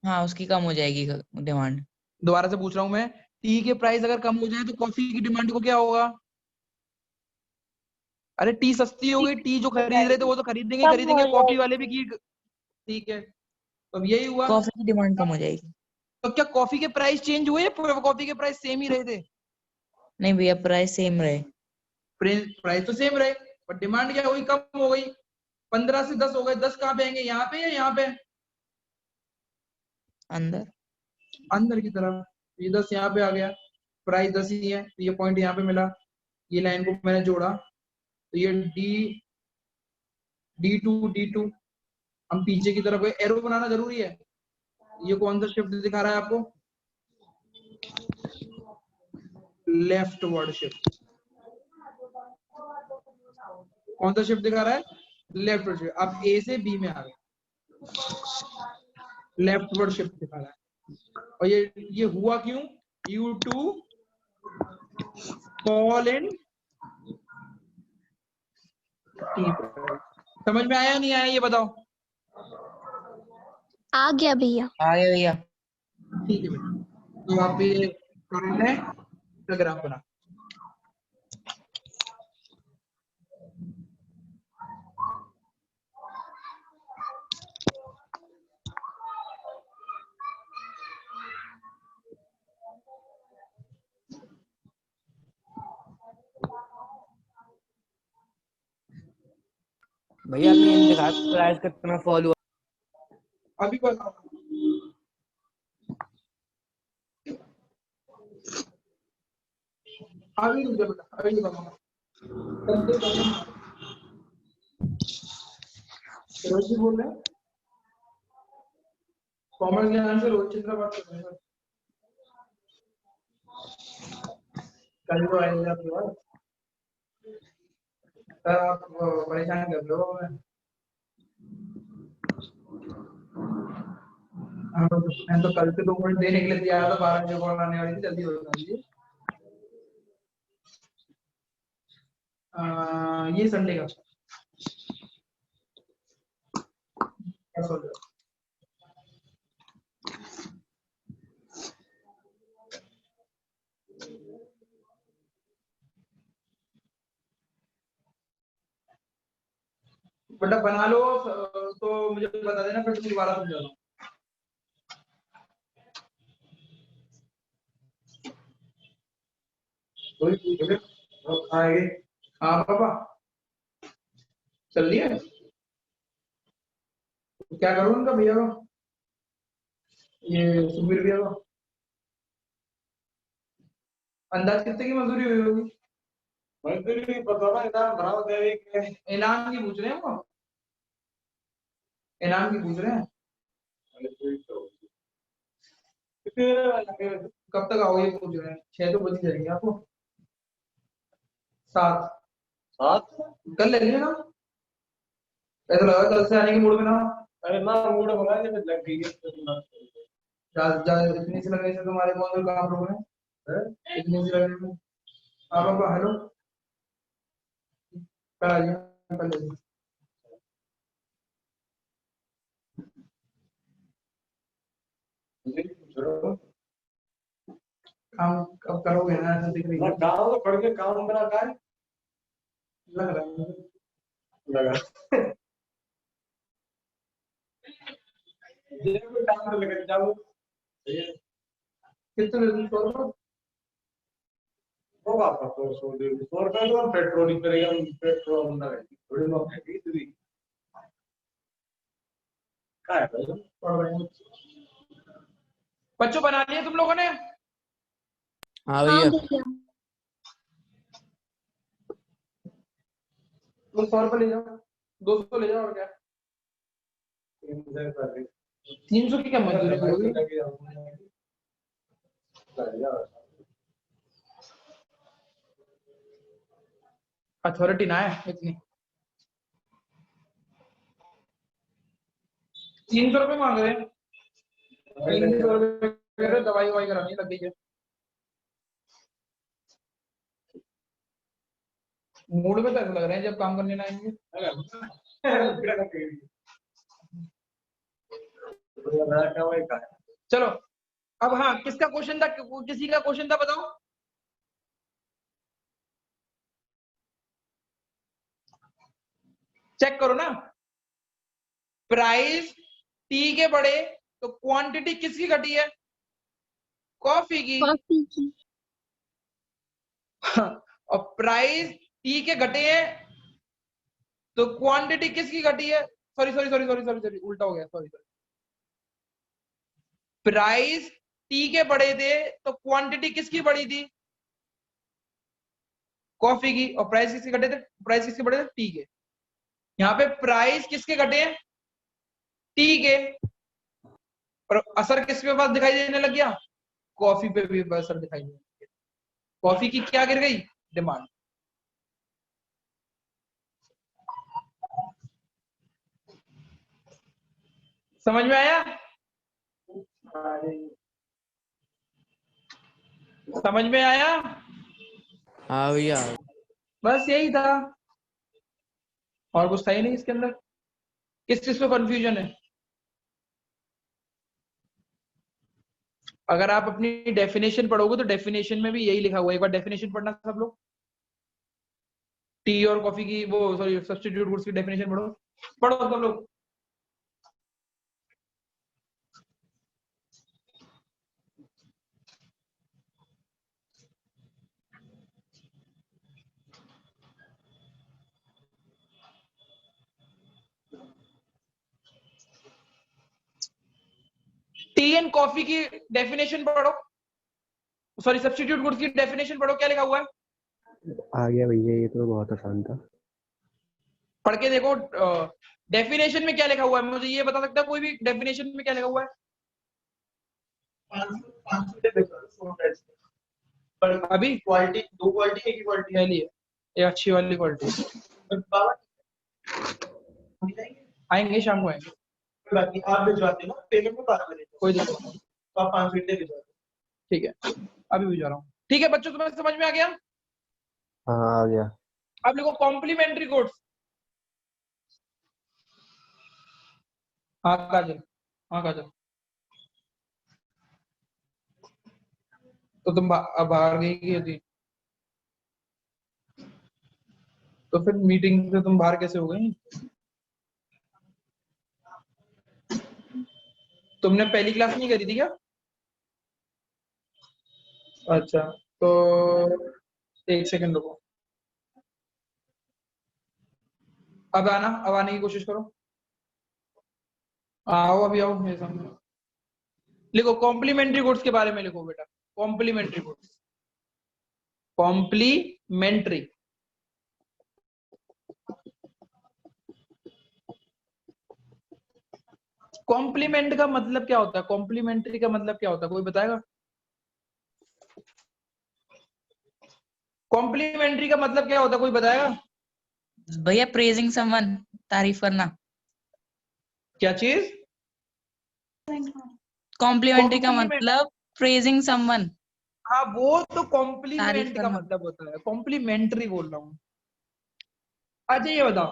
हाँ, उसकी कम हो जाएगी डिमांड। दोबारा से पूछ रहा हूं मैं, टी के प्राइस अगर कम हो जाए तो कॉफी की डिमांड को क्या होगा? अरे टी सस्ती हो गई, टी जो खरीद रहे थे वो तो खरीदेंगे कॉफी वाले भी की, ठीक है। तो अब यही हुआ, कॉफी की डिमांड कम हो जाएगी। तो क्या कॉफी के प्राइस चेंज हुए, कॉफी के प्राइस सेम ही रहे थे? नहीं भैया, प्राइस सेम रहे। प्राइस तो सेम रहे, पर डिमांड क्या हुई? कम हो गई। 15 से 10 हो गए। 10 कहाँ पे आएंगे, यहाँ पे या यहाँ पे? अंदर, अंदर की तरफ। ये 10 यहाँ पे आ गया, प्राइस 10 ही है, तो ये पॉइंट यहाँ पे मिला, ये लाइन को मैंने जोड़ा, तो ये D2 हम पीछे की तरफ गए। एरो बनाना जरूरी है। ये कौन सा शिफ्ट दिखा रहा है आपको? Left word shift. कौन सा शिफ्ट दिखा रहा है? Left word shift. अब ए से बी में आ गए, लेफ्ट वर्ड शिफ्ट दिखा रहा है। और ये हुआ क्यों? U2 fall in T. समझ में आया नहीं आया ये बताओ? आ गया भैया। आ गया भैया। ठीक है बेटा, तो आप ये कर लें, ग्राफ बना। भैया आपने ये दिखा प्राइस कितना फॉल हुआ? अभी बताओ। अभी रुक जा बेटा, अभी बताऊंगा। रोहित जी बोल रहे हैं, कॉमर्स ज्ञान से रोहित चित्रा बात कर रहे हैं। कल तो आएंगे आपके पास सर, आप परेशान कर लो हमें। मैं तो कल से 2 मिनट देने के लिए तैयार था, 12 बजे कॉल आने वाली थी, जल्दी बता दीजिए। ये संडे का क्या सोच रहे हो? बेटा बना लो, तो मुझे बता देना, फिर दोबारा समझा दो। हाँ पापा, चल दिया। तो क्या करूँ उनका, भैया को, ये सुबीर भैया को? अंदाज कितने की मजदूरी हुई होगी? मजदूरी पता ना, इनाम भरा होता है। इनाम की पूछ रहे हैं वो, इनाम की पूछ रहे हैं। कब तक आओगे पूछ रहे हैं? 6 तो बज ही जाएंगे आपको। 7 कल ले लेना। ऐसा लगा कल से आने के मूड में ना। अरे ना मूड बना जब लग गई है इतनी सी लगने से तुम्हारे कौन से काम रुक रहे हैं? इतनी सी लगने में आप हेलो कल आ जाइए कल ले लीजिए। काम कब करोगे ना? ऐसा दिख रही है गाँव तो पढ़ के काम बना का है लग रहा है लगा ये कोई काम तो लगा जाओ कितने दिन तो वो आपका तो 100 रुपए तो पेट्रोल ही करेगा पेट्रोल ना थोड़ी लोग है इतनी क्या है भाई बच्चों बना लिए तुम लोगों ने? हाँ हाँ भैया। भैया। तुम 100 रुपए ले जाओ 200 ले जाओ और क्या 300 की क्या मजदूरी होगी? अथॉरिटी ना है इतनी 300 रुपए मांग रहे हैं 300 रुपए कह रहे दवाई ववाई करानी लग गई है। मूड में तो ऐसा लग रहा है जब काम करने ना आएंगे। चलो अब हाँ किसका क्वेश्चन था? किसी का क्वेश्चन था बताओ। चेक करो ना। प्राइस टी के बढ़े तो क्वांटिटी किसकी घटी है? कॉफी की। कॉफी की। और प्राइस टी के घटे हैं तो क्वांटिटी किसकी घटी है? Sorry sorry sorry sorry sorry sorry उल्टा हो गया सॉरी सॉरी। प्राइस टी के बढ़े थे तो क्वांटिटी किसकी बढ़ी थी? कॉफी की। और प्राइस किसके घटे थे? प्राइस किसके बढ़े थे? टी के। यहाँ पे प्राइस किसके घटे हैं? टी के। और असर किसके पास दिखाई देने लग गया? कॉफी पे भी असर दिखाई देने लग गया। कॉफी की क्या गिर गई? डिमांड। समझ में आया? समझ में आया? हाँ भैया। बस यही था और कुछ था ही नहीं इसके अंदर। किस चीज पे कंफ्यूजन है? अगर आप अपनी डेफिनेशन पढ़ोगे तो डेफिनेशन में भी यही लिखा हुआ है। एक बार डेफिनेशन पढ़ना सब लोग। टी और कॉफी की वो सॉरी सब्स्टिट्यूट गुड्स की डेफिनेशन पढ़ो पढ़ो सब लोग। टी एंड कॉफी की डेफिनेशन पढ़ो सॉरी सब्स्टिट्यूट गुड्स की डेफिनेशन पढ़ो। क्या लिखा हुआ है? आ गया भैया ये तो बहुत आसान था। पढ़ के देखो डेफिनेशन में क्या लिखा हुआ है। मुझे ये बता सकता है कोई भी डेफिनेशन में क्या लिखा हुआ है? अभी क्वालिटी दो क्वालिटी एक ही क्वालिटी है लिए ये अच्छी वाली क्वालिटी आएंगे शाम को आएंगे। बाकी आप भिजवाते ना पेमेंट में बात करें कोई दिक्कत नहीं तो आप 5 मिनट भिजवा दो। ठीक है अभी भिजवा रहा हूँ। ठीक है बच्चों तुम्हें समझ में आ गया? हाँ आ गया। अब लिखो कॉम्प्लीमेंट्री गुड्स। हाँ काजल हाँ काजल तो तुम बाहर गई थी तो फिर मीटिंग से तुम बाहर कैसे हो गई? तुमने पहली क्लास नहीं करी थी क्या? अच्छा तो एक सेकंड रुको। अब आने की कोशिश करो। आओ अभी आओ मेरे सामने। लिखो कॉम्प्लीमेंट्री गुड्स के बारे में लिखो बेटा। कॉम्प्लीमेंट्री गुड्स कॉम्प्लीमेंट्री कॉम्प्लीमेंट का मतलब क्या होता है? कॉम्प्लीमेंट्री का मतलब क्या होता है? कोई बताएगा? कॉम्प्लीमेंट्री का मतलब क्या होता है? कोई बताएगा? भैया प्रेजिंग समवन, तारीफ करना। क्या चीज? कॉम्प्लीमेंट्री का Compliment- मतलब प्रेजिंग समवन, हाँ, वो तो तारीफ कॉम्प्लीमेंट का करना। मतलब होता है, कॉम्प्लीमेंट्री बोल रहा हूँ। अच्छा ये बताओ,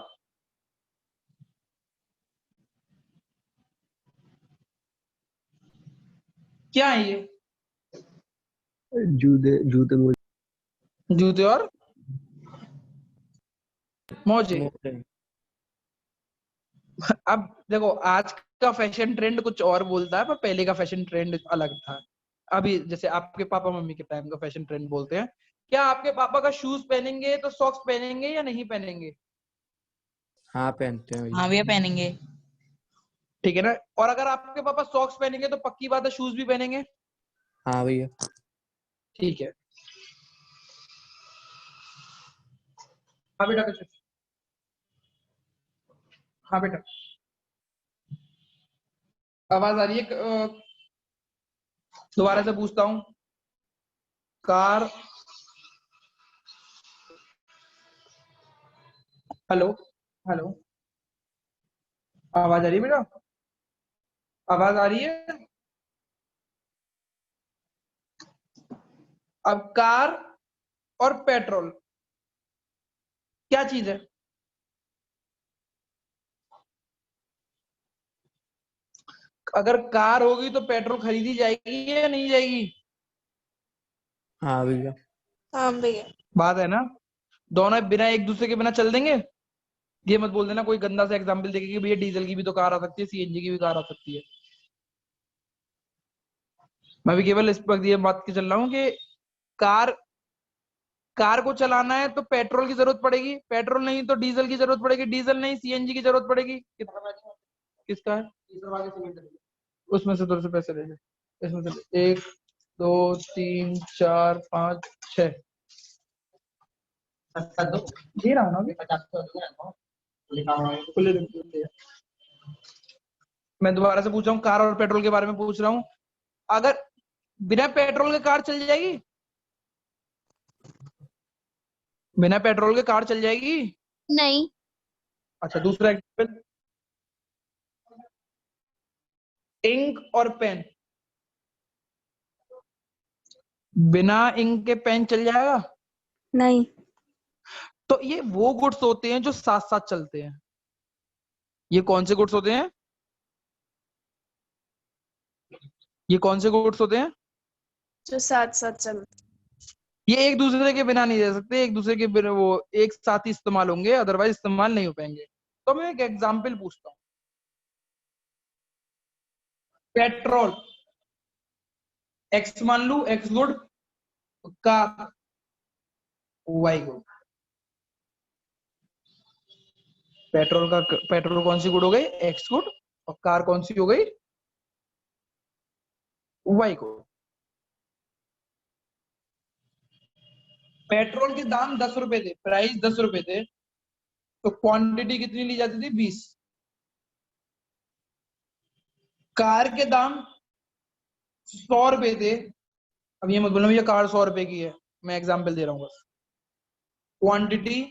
क्या है ये? जूते जूते मुझे जूते और मोजे। मोटे। अब देखो, आज का फैशन ट्रेंड कुछ और बोलता है, पर पहले का फैशन ट्रेंड अलग था। अभी जैसे आपके पापा मम्मी के टाइम का फैशन ट्रेंड बोलते हैं, क्या आपके पापा का शूज पहनेंगे तो सॉक्स पहनेंगे या नहीं पहनेंगे? हाँ पहनते हैं भैया। हाँ भैया पहनेंगे। ठीक है ना? और अगर आपके पापा सॉक्स पहनेंगे तो पक्की बात है शूज भी पहनेंगे। हाँ भैया। ठीक है। हाँ बेटा, कुछ? हाँ बेटा, आवाज आ रही है? दोबारा से पूछता हूँ। कार, हेलो हेलो, आवाज आ रही है बेटा? आवाज आ रही है? अब कार और पेट्रोल क्या चीज है? अगर कार होगी तो पेट्रोल खरीदी जाएगी या नहीं जाएगी? हाँ भैया। हाँ भैया। बात है ना? दोनों बिना एक दूसरे के बिना चल देंगे? ये मत बोल देना कोई गंदा सा एग्जाम्पल देके कि भैया डीजल की भी तो कार आ सकती है, सीएनजी की भी कार आ सकती है। मैं भी केवल इस वक्त ये बात की चल रहा हूँ कि कार कार को चलाना है तो पेट्रोल की जरूरत पड़ेगी, पेट्रोल नहीं तो डीजल की जरूरत पड़ेगी, डीजल नहीं सीएनजी की जरूरत पड़ेगी। किसका है? उसमें से 2 पैसे ले ले। इसमें से 1 2 3 4 5 6 दे रहा हूँ ना अभी। खुले रखो। मैं दोबारा से पूछ रहा हूँ, कार और पेट्रोल के बारे में पूछ रहा हूँ। अगर बिना पेट्रोल के कार चल जाएगी? बिना पेट्रोल के कार चल जाएगी? नहीं। अच्छा, दूसरा एग्जाम्पल, इंक और पेन। बिना इंक के पेन चल जाएगा? नहीं। तो ये वो गुड्स होते हैं जो साथ साथ चलते हैं। ये कौन से गुड्स होते हैं? ये कौन से गुड्स होते हैं जो साथ साथ चलते। ये एक दूसरे के बिना नहीं रह सकते, एक दूसरे के बिना वो एक साथ ही इस्तेमाल होंगे, अदरवाइज इस्तेमाल नहीं हो पाएंगे। तो मैं एक एग्जांपल पूछता हूँ। पेट्रोल एक्स मान लू, एक्स गुड, का वाई गुड। पेट्रोल कौन सी गुड हो गई? X good. और कार कौन सी हो गई? Y good. पेट्रोल के दाम 10 रुपए थे, प्राइस 10 रुपए थे, तो क्वांटिटी कितनी ली जाती थी? 20। कार के दाम 100 रुपए थे। अब ये मत बोलना भैया कार 100 रुपए की है, मैं एग्जांपल दे रहा हूँ बस। क्वांटिटी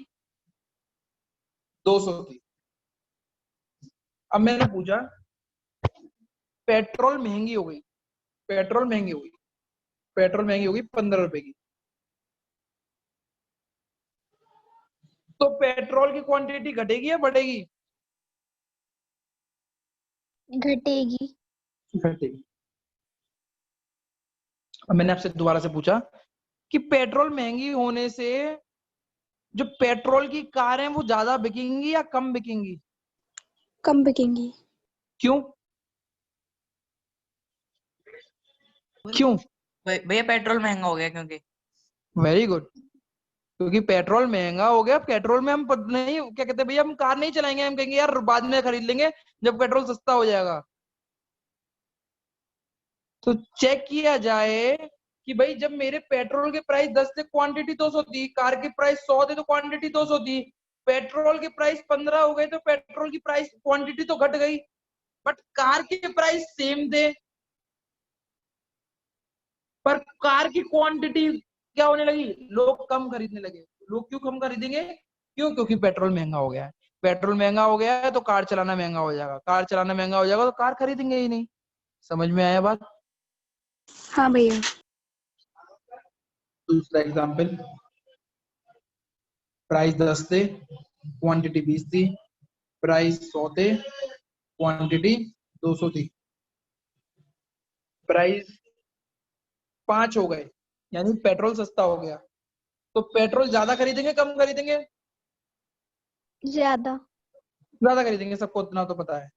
200 थी। अब मैंने पूछा पेट्रोल महंगी हो गई, पेट्रोल महंगी हो गई, पेट्रोल महंगी हो गई 15 रुपए की, तो पेट्रोल की क्वांटिटी घटेगी या बढ़ेगी? घटेगी। घटेगी। अब मैंने आपसे दोबारा से पूछा कि पेट्रोल महंगी होने से जो पेट्रोल की कार है वो ज्यादा बिकेंगी या कम बिकेंगी? कम बिकेंगी। क्यों? क्यों? भैया पेट्रोल महंगा हो गया क्योंकि। Very good. क्योंकि पेट्रोल महंगा हो गया, पेट्रोल में हम नहीं क्या कहते हैं भैया, हम कार नहीं चलाएंगे, हम कहेंगे यार बाद में खरीद लेंगे जब पेट्रोल सस्ता हो जाएगा। तो चेक किया जाए कि भाई जब मेरे पेट्रोल के प्राइस 10 थे, क्वांटिटी 200 थी, कार के प्राइस 100 थे तो क्वांटिटी 200 थी, पेट्रोल के प्राइस 15 हो गए तो पेट्रोल की प्राइस क्वांटिटी तो घट गई। बट कार के प्राइस सेम थे, पर कार की क्वांटिटी क्या होने लगी, लोग कम खरीदने लगे। लोग क्यों कम खरीदेंगे, क्यों, क्योंकि पेट्रोल महंगा हो गया है। पेट्रोल महंगा हो गया है तो कार चलाना महंगा हो जाएगा, कार चलाना महंगा हो जाएगा तो कार खरीदेंगे ही नहीं। समझ में आया बात? हाँ भैया। दूसरा एग्जाम्पल, प्राइस 10 थे, क्वांटिटी 20 थी, प्राइस 100 थे, क्वांटिटी 200 थी, प्राइस 5 हो गए, यानी पेट्रोल सस्ता हो गया। तो पेट्रोल ज्यादा खरीदेंगे कम खरीदेंगे, ज्यादा। ज्यादा खरीदेंगे, सबको इतना तो पता है।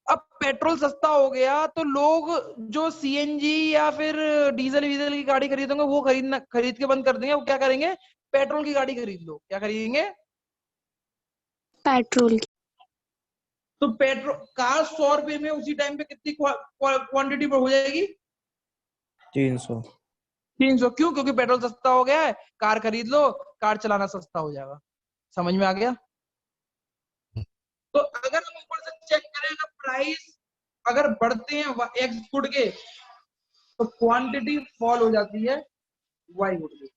अब पेट्रोल सस्ता हो गया तो लोग जो सीएनजी या फिर डीजल वीजल की गाड़ी खरीदेंगे वो खरीद के बंद कर देंगे। वो क्या करेंगे, पेट्रोल की गाड़ी खरीद लो। क्या खरीदेंगे, पेट्रोल की। तो पेट्रोल कार 100 रुपए में उसी टाइम पे कितनी क्वांटिटी पर हो जाएगी, 300। 300। क्यों, क्योंकि पेट्रोल सस्ता हो गया है, कार खरीद लो, कार चलाना सस्ता हो जाएगा। समझ में आ गया? तो अगर हम ऊपर से चेक करें, अगर प्राइस अगर बढ़ते हैं एक्स गुड के, तो क्वांटिटी फॉल हो जाती है वाई गुड की।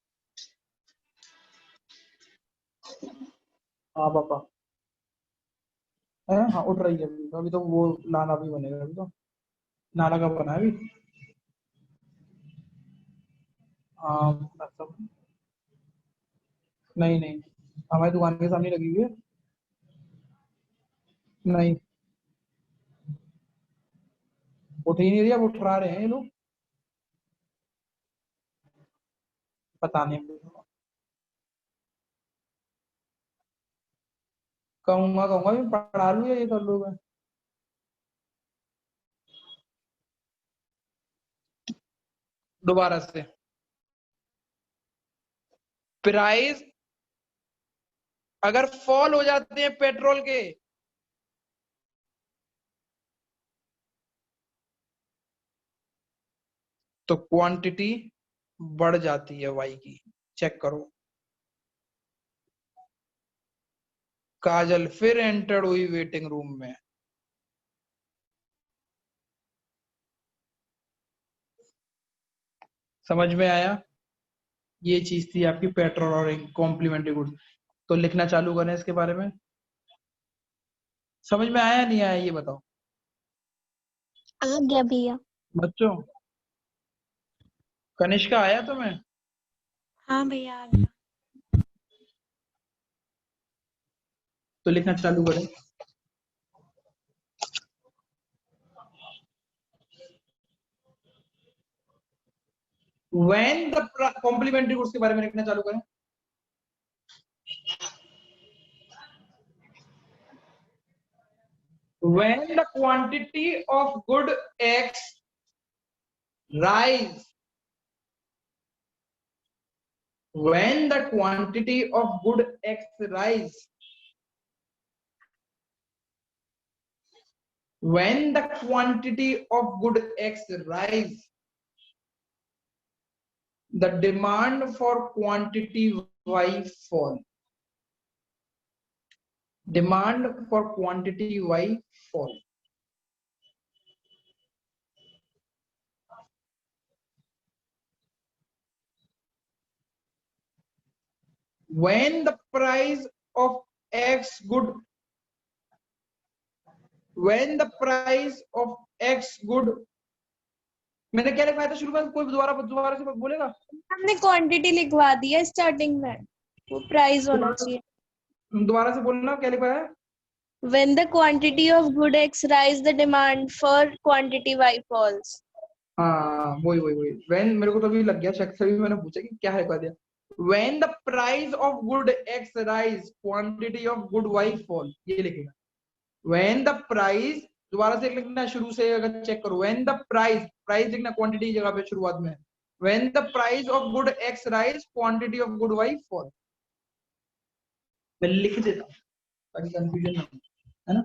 हाँ पापा है, हाँ उठ रही है अभी तो वो नाला भी बनेगा, अभी तो नाला का बना है अभी। हाँ मतलब नहीं नहीं, हमारी दुकान के सामने लगी हुई है। नहीं, उठ ही नहीं रही, अब उठा रहे हैं ये लोग, पता नहीं। कहूंगा कहूंगा भी पढ़ा लू या ये कर लूंगा। दोबारा से, प्राइस अगर फॉल हो जाते हैं पेट्रोल के, तो क्वांटिटी बढ़ जाती है वाई की। चेक करो, काजल फिर एंटर हुई वेटिंग रूम में। समझ में आया? ये चीज थी आपकी पेट्रोल और कॉम्प्लीमेंट्री गुड्स। तो लिखना चालू करें इसके बारे में। समझ में आया नहीं आया ये बताओ आ गया भैया। बच्चों। कनिष्का आया तुम्हें? हाँ भैया आ गया। तो लिखना चालू करें। व्हेन द कॉम्प्लीमेंट्री गुड्स के बारे में लिखना चालू करें। When the quantity of good X rise, when the quantity of good X rise, when the quantity of good X rise, the demand for quantity Y fall. Demand for quantity Y fall. When the price of X good, when the price of X good, मैंने क्या लिखवाया था शुरू में, कोई दोबारा से बोलेगा? हमने क्वांटिटी लिखवा दी है स्टार्टिंग में, वो प्राइस होना चाहिए। दोबारा से बोलना, क्या लिखवाया है? When the quantity of good X rise, the demand for quantity Y falls. हाँ वही when, मेरे को तो अभी लग गया शक से भी, मैंने पूछा कि क्या है कह दिया। when the price of good X rise, quantity of good Y fall, ये लिखेगा। when the price, दोबारा से लिखना शुरू से, अगर चेक करो, when the price लिखना क्वांटिटी की जगह पे शुरुआत में, when the price of good X rise, quantity of good Y fall। मैं लिख देता हूँ ताकि कंफ्यूजन ना हो, है ना?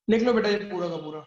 लिख लो बेटा ये पूरा का पूरा।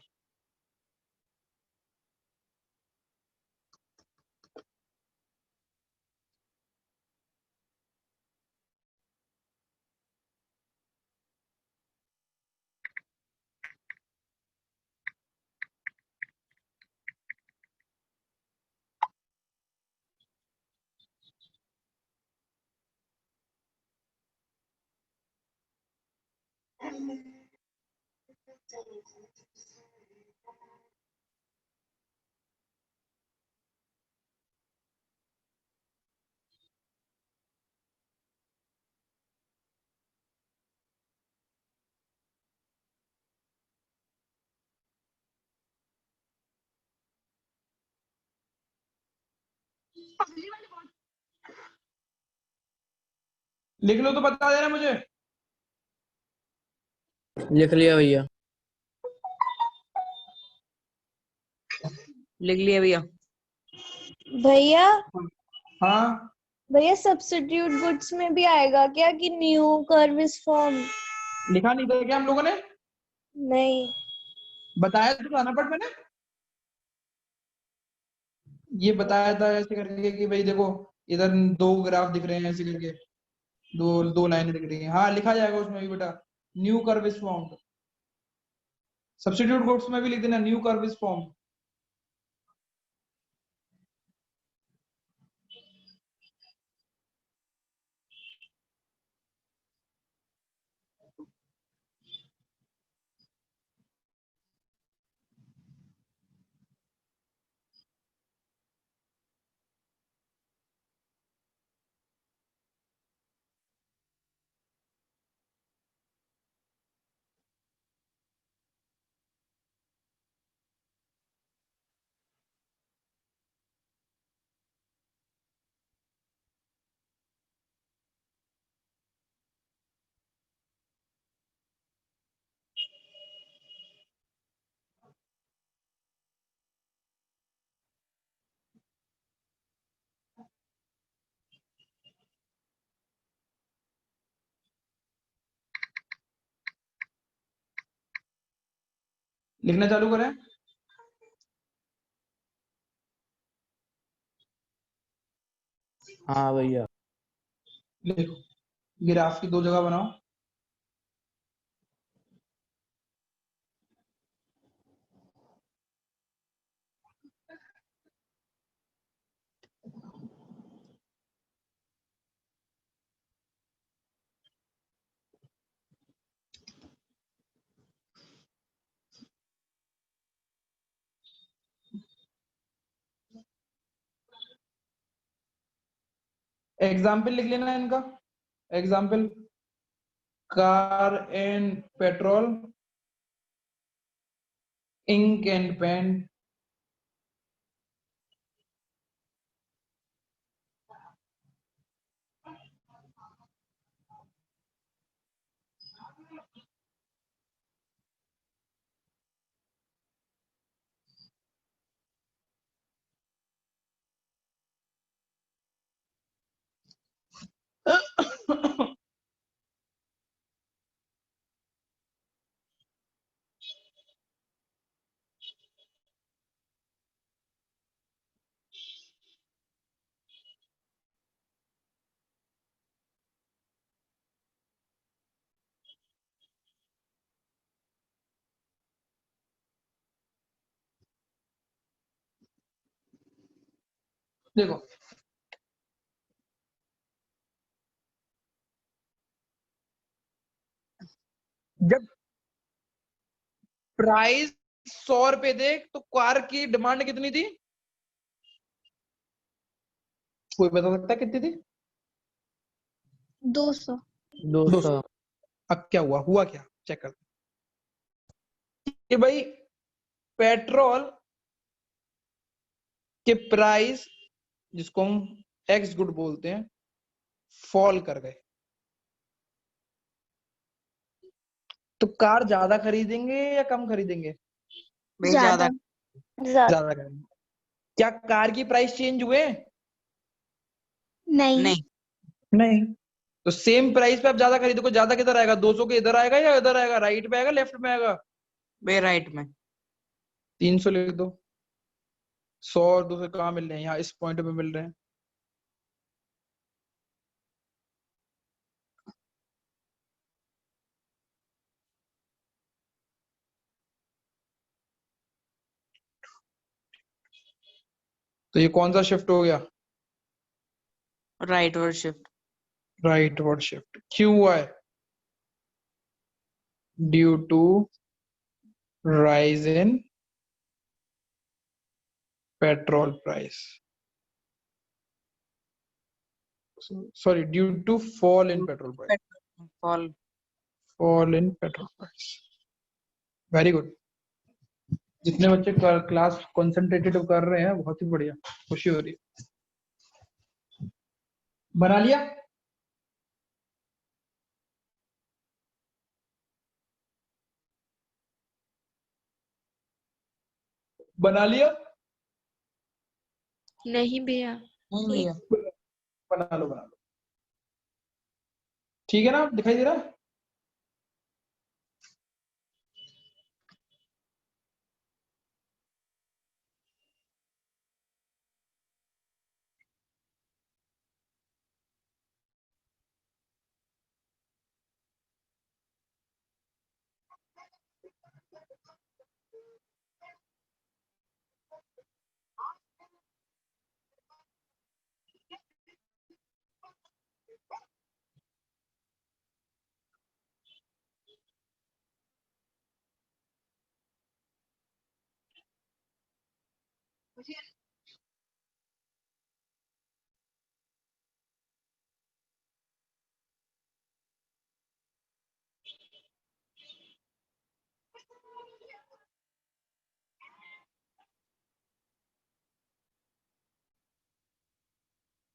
लिख लो तो बता देना मुझे। लिख लिया भैया। लिख लिया भैया। भैया हाँ भैया सब्स्टिट्यूट गुड्स में भी आएगा क्या कि न्यू कर्व इज फॉर्म? लिखा नहीं था क्या हम लोगों ने? नहीं। बताया तो था ना बट मैंने ये बताया था ऐसे करके कि भाई देखो इधर दो ग्राफ दिख रहे हैं ऐसे करके, दो दो लाइनें दिख रही हैं। हाँ लिखा जाएगा उसमें भी बेटा, new curve is formed. Substitute quotes में भी लिख देना न्यू कर्व इज फॉर्म्ड। लिखना चालू करें। हाँ भैया। लिखो, ग्राफ की दो जगह बनाओ। एग्जाम्पल लिख लेना इनका। Example car and petrol, ink and pen, देखो जब प्राइस 100 रुपए थे तो कार की डिमांड कितनी थी? कोई बता सकता है कितनी थी? 200। 200। अब क्या हुआ क्या चेक करते हैं कि भाई पेट्रोल के प्राइस जिसको हम एक्स गुड बोलते हैं फॉल कर गए, तो कार ज्यादा खरीदेंगे या कम खरीदेंगे? भाई ज्यादा। ज्यादा। ज्यादा खरीदेंगे। क्या कार की प्राइस चेंज हुए? नहीं। नहीं। नहीं। तो सेम प्राइस पे आप ज्यादा खरीदोगे, ज्यादा किधर आएगा? 200 के इधर आएगा या इधर आएगा? राइट में आएगा लेफ्ट में आएगा? भाई राइट में। 300 लिख दो। 100 और 200 कहाँ मिल रहे हैं? यहाँ इस पॉइंट पे मिल रहे हैं। तो ये कौन सा शिफ्ट हो गया? Rightward shift. Rightward shift. क्यों हुआ है? Due to rise in petrol price. Sorry, due to fall in petrol price. Fall. Fall in petrol price. Very good. जितने बच्चे क्लास कंसंट्रेटेड कर रहे हैं बहुत ही बढ़िया, खुशी हो रही है। बना लिया? बना लिया? नहीं भैया। नहीं भैया। बना लो बना लो। ठीक है ना? दिखाई दे रहा है?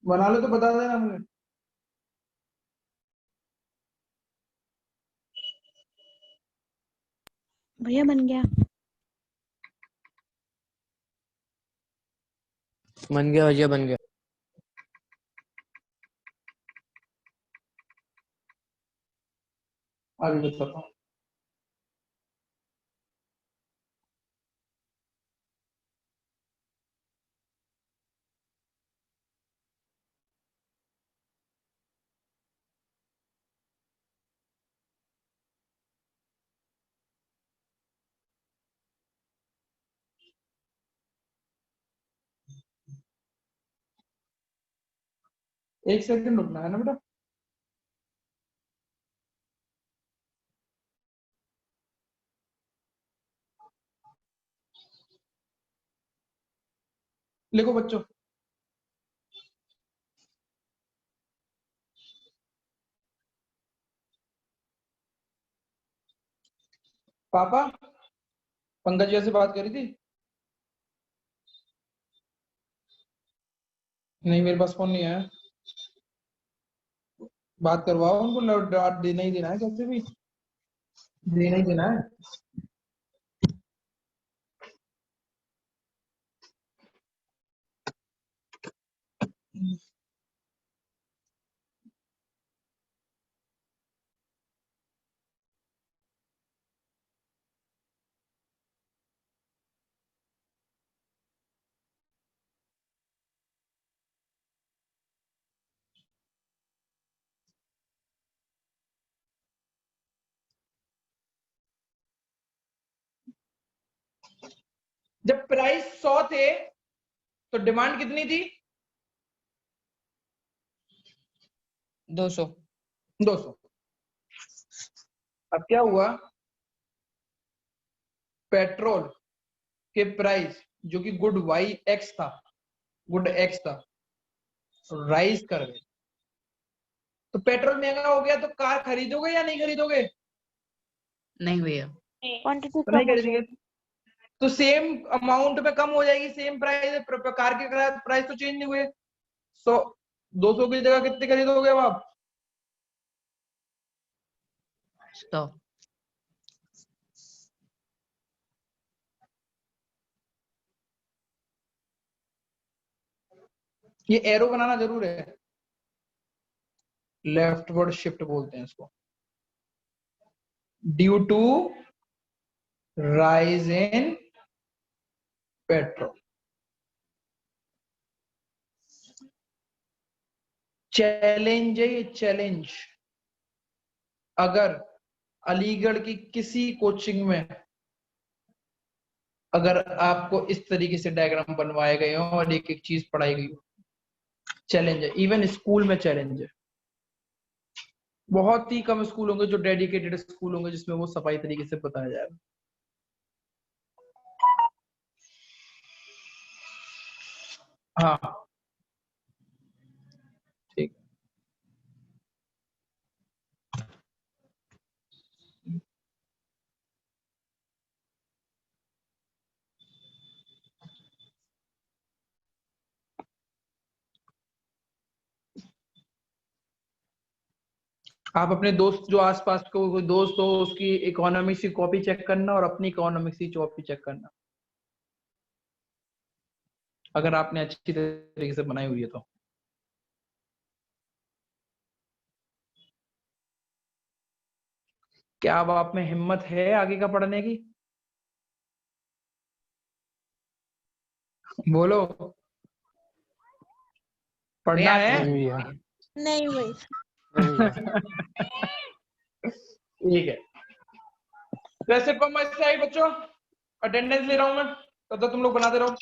बना लो तो बता देना मुझे। भैया बन गया। बन गया भैया, बन गया। आगे बताता हूँ। एक सेकंड रुकना है ना बेटा। लिखो बच्चों। पापा पंकज जी से बात करी थी? नहीं, मेरे पास फोन नहीं आया। बात करवाओ उनको, डांट देना ही देना है, कैसे भी देना ही देना है। जब प्राइस 100 थे तो डिमांड कितनी थी? 200 200। अब क्या हुआ, पेट्रोल के प्राइस जो कि गुड x था, राइज कर गए। तो पेट्रोल महंगा हो गया तो कार खरीदोगे या नहीं खरीदोगे? नहीं भैया। क्वांटिटी तो नहीं कम हो खरीदेंगे। तो सेम अमाउंट में कम हो जाएगी, सेम प्राइस, कार के प्राइस तो चेंज नहीं हुए। सो 200 की जगह कितने खरीदोगे अब आप? 100 ये एरो बनाना जरूर है, लेफ्टवर्ड शिफ्ट बोलते हैं इसको। Due to rise in petrol. Challenge है ये, चैलेंज। अगर अलीगढ़ की किसी कोचिंग में अगर आपको इस तरीके से डायग्राम बनवाए गए हो और एक एक चीज पढ़ाई गई हो, चैलेंज है। इवन स्कूल में चैलेंज है। बहुत ही कम स्कूल होंगे जो डेडिकेटेड स्कूल होंगे जिसमें वो सफाई तरीके से बताया जाएगा। हाँ ठीक। आप अपने दोस्त जो आसपास को कोई दोस्त हो उसकी इकोनॉमिक्स की कॉपी चेक करना और अपनी इकोनॉमिक्स की कॉपी चेक करना, अगर आपने अच्छी तरीके से बनाई हुई है तो। क्या अब आप में हिम्मत है आगे का पढ़ने की? बोलो, पढ़ना भैया है? नहीं भैया। नहीं भाई। ठीक है। वैसे पर इससे आई बच्चों, अटेंडेंस ले रहा हूं मैं, तब तक तुम लोग बनाते रहो।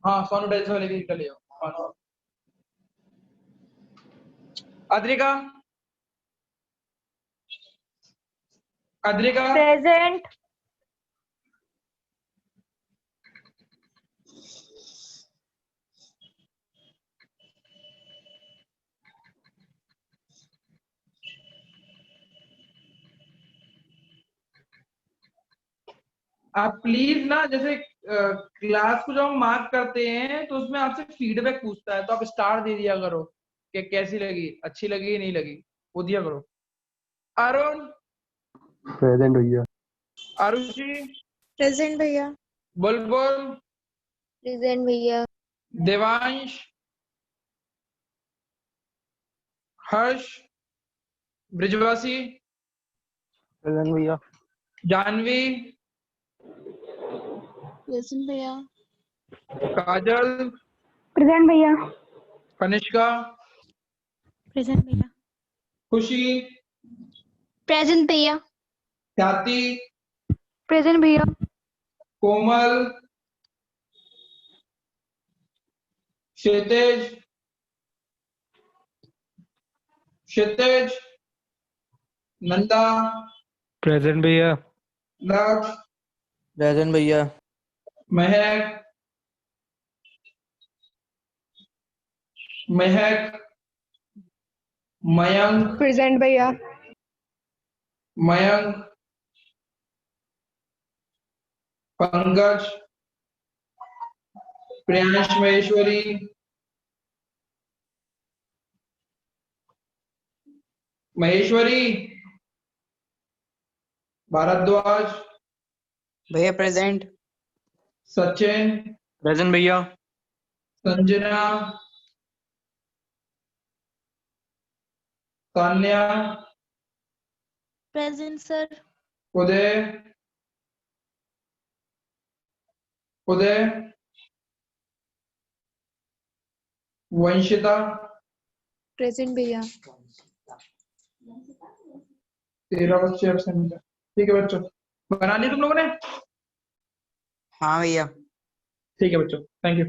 हाँ सोनू डेल्स वाले भी निकल आओ। अद्रिका, अद्रिका प्रेजेंट। आप प्लीज ना, जैसे क्लास को जब हम मार्क करते हैं तो उसमें आपसे फीडबैक पूछता है, तो आप स्टार दे दिया करो कि कैसी लगी, अच्छी लगी नहीं लगी, वो दिया करो। अरुण, प्रेजेंट भैया। आरुषि, प्रेजेंट भैया। बुलबुल, प्रेजेंट भैया। देवांश, हर्ष, ब्रिजवासी, प्रेजेंट भैया। जानवी, प्रेजेंट भैया। काजल, प्रेजेंट भैया। कनिष्का, प्रेजेंट भैया। खुशी, प्रेजेंट भैया। ख्याति, प्रेजेंट भैया। कोमल, क्षितिज, क्षितिज, नंदा, प्रेजेंट भैया। लक्ष्य, प्रेजेंट भैया। महक, महक, मयंक, प्रेजेंट भैया। मयंक, पंकज, प्रियांश महेश्वरी, महेश्वरी, भारद्वाज, भैया प्रेजेंट। सचिन, प्रेजेंट भैया। Sanjana, Tanya, present sir. Uday, Uday, Vanshita, present भैया। 13 बच्चे एब्सेंट है। ठीक है बच्चों, बना ली तुम लोगों ने? हाँ भैया। ठीक है बच्चों, थैंक यू।